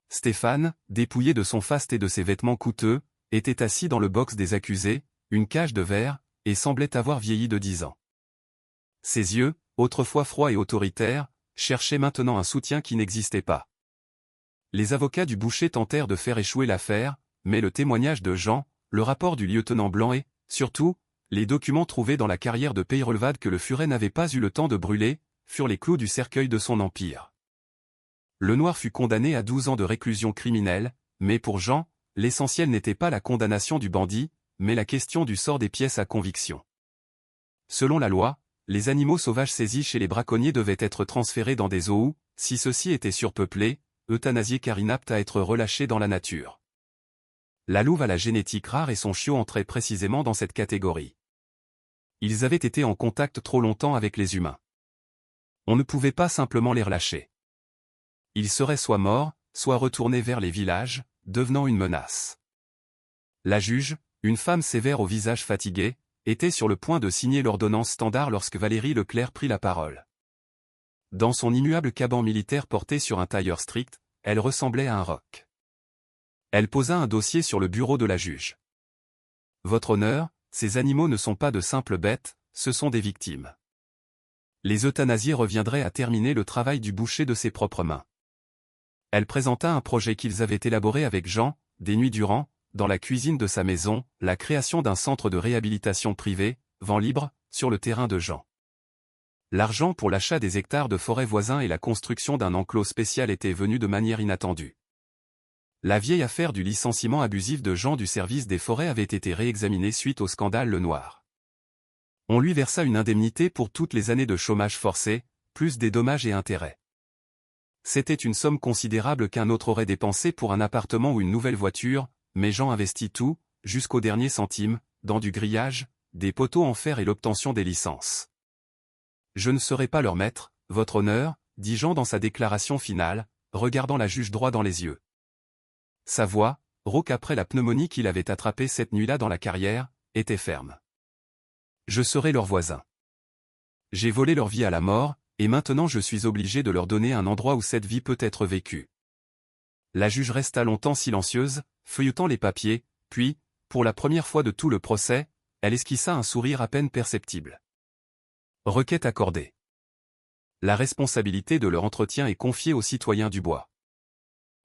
Stéphane, dépouillé de son faste et de ses vêtements coûteux, était assis dans le box des accusés, une cage de verre, et semblait avoir vieilli de 10 ans. Ses yeux, autrefois froids et autoritaires, cherchaient maintenant un soutien qui n'existait pas. Les avocats du boucher tentèrent de faire échouer l'affaire, mais le témoignage de Jean, le rapport du lieutenant Blanc et, surtout, les documents trouvés dans la carrière de Peyrelvad que le furet n'avait pas eu le temps de brûler, furent les clous du cercueil de son empire. Lenoir fut condamné à 12 ans de réclusion criminelle, mais pour Jean, l'essentiel n'était pas la condamnation du bandit, mais la question du sort des pièces à conviction. Selon la loi, les animaux sauvages saisis chez les braconniers devaient être transférés dans des zoos où, si ceux-ci étaient surpeuplés, euthanasiés car inaptes à être relâchés dans la nature. La louve à la génétique rare et son chiot entraient précisément dans cette catégorie. Ils avaient été en contact trop longtemps avec les humains. On ne pouvait pas simplement les relâcher. Ils seraient soit morts, soit retournés vers les villages, devenant une menace. La juge, une femme sévère au visage fatigué, était sur le point de signer l'ordonnance standard lorsque Valérie Leclerc prit la parole. Dans son immuable caban militaire porté sur un tailleur strict, elle ressemblait à un roc. Elle posa un dossier sur le bureau de la juge. « Votre honneur, ces animaux ne sont pas de simples bêtes, ce sont des victimes. Les euthanasiés reviendraient à terminer le travail du boucher de ses propres mains. » Elle présenta un projet qu'ils avaient élaboré avec Jean, des nuits durant, dans la cuisine de sa maison, la création d'un centre de réhabilitation privé, vent libre, sur le terrain de Jean. L'argent pour l'achat des hectares de forêts voisins et la construction d'un enclos spécial était venu de manière inattendue. La vieille affaire du licenciement abusif de Jean du service des forêts avait été réexaminée suite au scandale Lenoir. On lui versa une indemnité pour toutes les années de chômage forcé, plus des dommages et intérêts. C'était une somme considérable qu'un autre aurait dépensée pour un appartement ou une nouvelle voiture, mais Jean investit tout, jusqu'au dernier centime, dans du grillage, des poteaux en fer et l'obtention des licences. « Je ne serai pas leur maître, votre honneur, » dit Jean dans sa déclaration finale, regardant la juge droit dans les yeux. Sa voix, rauque après la pneumonie qu'il avait attrapée cette nuit-là dans la carrière, était ferme. « Je serai leur voisin. J'ai volé leur vie à la mort, et maintenant je suis obligé de leur donner un endroit où cette vie peut être vécue. » La juge resta longtemps silencieuse, feuilletant les papiers, puis, pour la première fois de tout le procès, elle esquissa un sourire à peine perceptible. Requête accordée. La responsabilité de leur entretien est confiée aux citoyens du bois.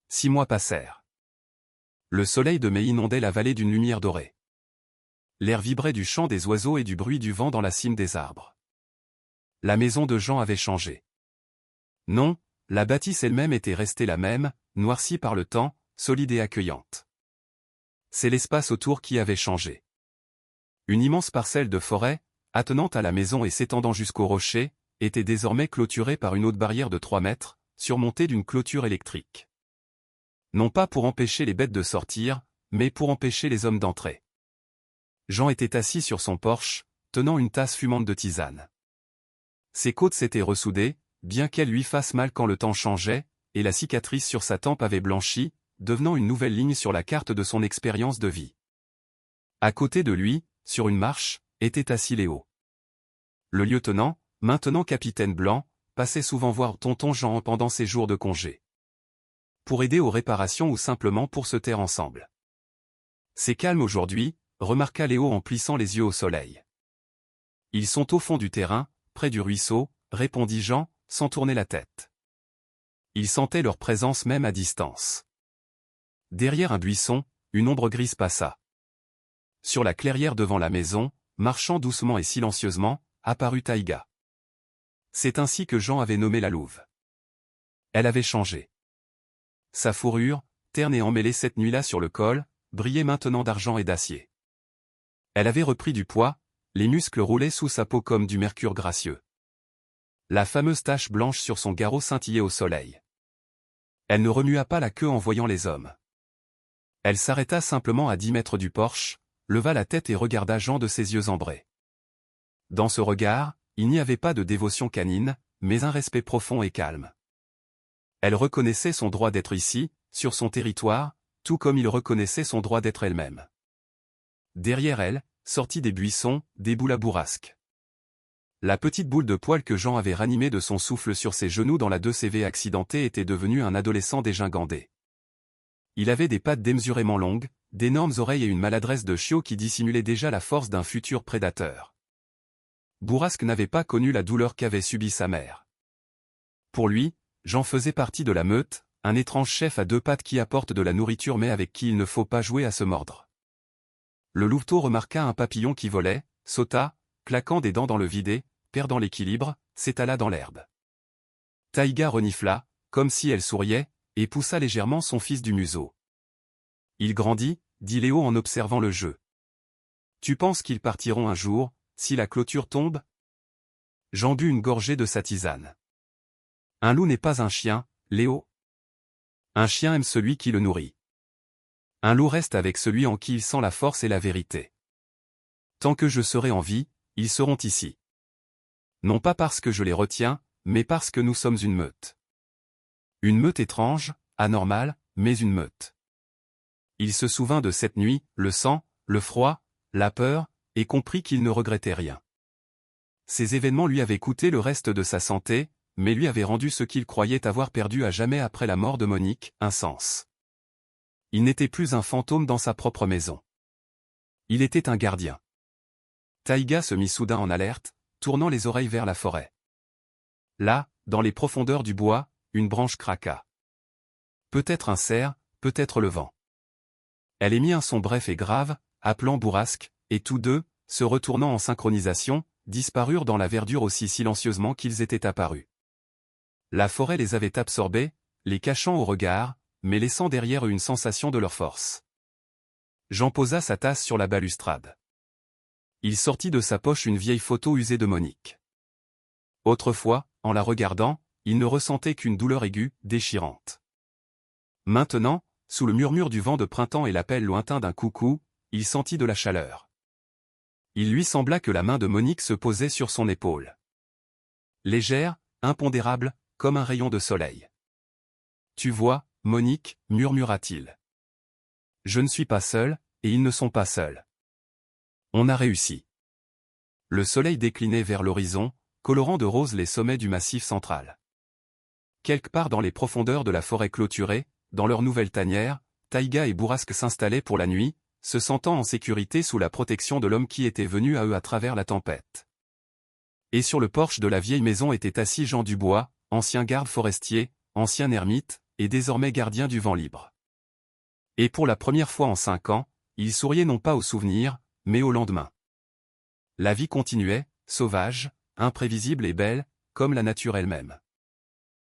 6 mois passèrent. Le soleil de mai inondait la vallée d'une lumière dorée. L'air vibrait du chant des oiseaux et du bruit du vent dans la cime des arbres. La maison de Jean avait changé. Non, la bâtisse elle-même était restée la même, noircie par le temps, solide et accueillante. C'est l'espace autour qui avait changé. Une immense parcelle de forêt, attenante à la maison et s'étendant jusqu'au rocher, était désormais clôturée par une haute barrière de 3 mètres, surmontée d'une clôture électrique. Non pas pour empêcher les bêtes de sortir, mais pour empêcher les hommes d'entrer. Jean était assis sur son porche, tenant une tasse fumante de tisane. Ses côtes s'étaient ressoudées, bien qu'elles lui fassent mal quand le temps changeait, et la cicatrice sur sa tempe avait blanchi, devenant une nouvelle ligne sur la carte de son expérience de vie. À côté de lui, sur une marche, était assis Léo. Le lieutenant, maintenant capitaine Blanc, passait souvent voir tonton Jean pendant ses jours de congé. Pour aider aux réparations ou simplement pour se taire ensemble. C'est calme aujourd'hui, remarqua Léo en plissant les yeux au soleil. Ils sont au fond du terrain, près du ruisseau, répondit Jean, sans tourner la tête. Il sentait leur présence même à distance. Derrière un buisson, une ombre grise passa. Sur la clairière devant la maison, marchant doucement et silencieusement, apparut Taïga. C'est ainsi que Jean avait nommé la louve. Elle avait changé. Sa fourrure, terne et emmêlée cette nuit-là sur le col, brillait maintenant d'argent et d'acier. Elle avait repris du poids, les muscles roulaient sous sa peau comme du mercure gracieux. La fameuse tache blanche sur son garrot scintillait au soleil. Elle ne remua pas la queue en voyant les hommes. Elle s'arrêta simplement à 10 mètres du porche, leva la tête et regarda Jean de ses yeux ambrés. Dans ce regard, il n'y avait pas de dévotion canine, mais un respect profond et calme. Elle reconnaissait son droit d'être ici, sur son territoire, tout comme il reconnaissait son droit d'être elle-même. Derrière elle, sortit des buissons, des boules à bourrasque. La petite boule de poil que Jean avait ranimée de son souffle sur ses genoux dans la 2CV accidentée était devenue un adolescent dégingandé. Il avait des pattes démesurément longues, d'énormes oreilles et une maladresse de chiot qui dissimulait déjà la force d'un futur prédateur. Bourrasque n'avait pas connu la douleur qu'avait subie sa mère. Pour lui, Jean faisait partie de la meute, un étrange chef à deux pattes qui apporte de la nourriture mais avec qui il ne faut pas jouer à se mordre. Le louveteau remarqua un papillon qui volait, sauta, claquant des dents dans le vide, perdant l'équilibre, s'étala dans l'herbe. Taïga renifla, comme si elle souriait, et poussa légèrement son fils du museau. Il grandit, dit Léo en observant le jeu. Tu penses qu'ils partiront un jour, si la clôture tombe? Jean but une gorgée de sa tisane. Un loup n'est pas un chien, Léo. Un chien aime celui qui le nourrit. Un loup reste avec celui en qui il sent la force et la vérité. Tant que je serai en vie, ils seront ici. Non pas parce que je les retiens, mais parce que nous sommes une meute. Une meute étrange, anormale, mais une meute. Il se souvint de cette nuit, le sang, le froid, la peur, et comprit qu'il ne regrettait rien. Ces événements lui avaient coûté le reste de sa santé, mais lui avaient rendu ce qu'il croyait avoir perdu à jamais après la mort de Monique, un sens. Il n'était plus un fantôme dans sa propre maison. Il était un gardien. Taïga se mit soudain en alerte, tournant les oreilles vers la forêt. Là, dans les profondeurs du bois, une branche craqua. Peut-être un cerf, peut-être le vent. Elle émit un son bref et grave, appelant Bourrasque, et tous deux, se retournant en synchronisation, disparurent dans la verdure aussi silencieusement qu'ils étaient apparus. La forêt les avait absorbés, les cachant au regard, mais laissant derrière eux une sensation de leur force. Jean posa sa tasse sur la balustrade. Il sortit de sa poche une vieille photo usée de Monique. Autrefois, en la regardant, il ne ressentait qu'une douleur aiguë, déchirante. Maintenant, sous le murmure du vent de printemps et l'appel lointain d'un coucou, il sentit de la chaleur. Il lui sembla que la main de Monique se posait sur son épaule. Légère, impondérable, comme un rayon de soleil. « Tu vois, Monique, murmura-t-il. Je ne suis pas seul, et ils ne sont pas seuls. On a réussi. » Le soleil déclinait vers l'horizon, colorant de rose les sommets du massif central. Quelque part dans les profondeurs de la forêt clôturée, dans leur nouvelle tanière, Taïga et Bourrasque s'installaient pour la nuit, se sentant en sécurité sous la protection de l'homme qui était venu à eux à travers la tempête. Et sur le porche de la vieille maison était assis Jean Dubois, ancien garde forestier, ancien ermite, et désormais gardien du vent libre. Et pour la première fois en 5 ans, il souriait non pas au souvenir, mais au lendemain. La vie continuait, sauvage, imprévisible et belle, comme la nature elle-même.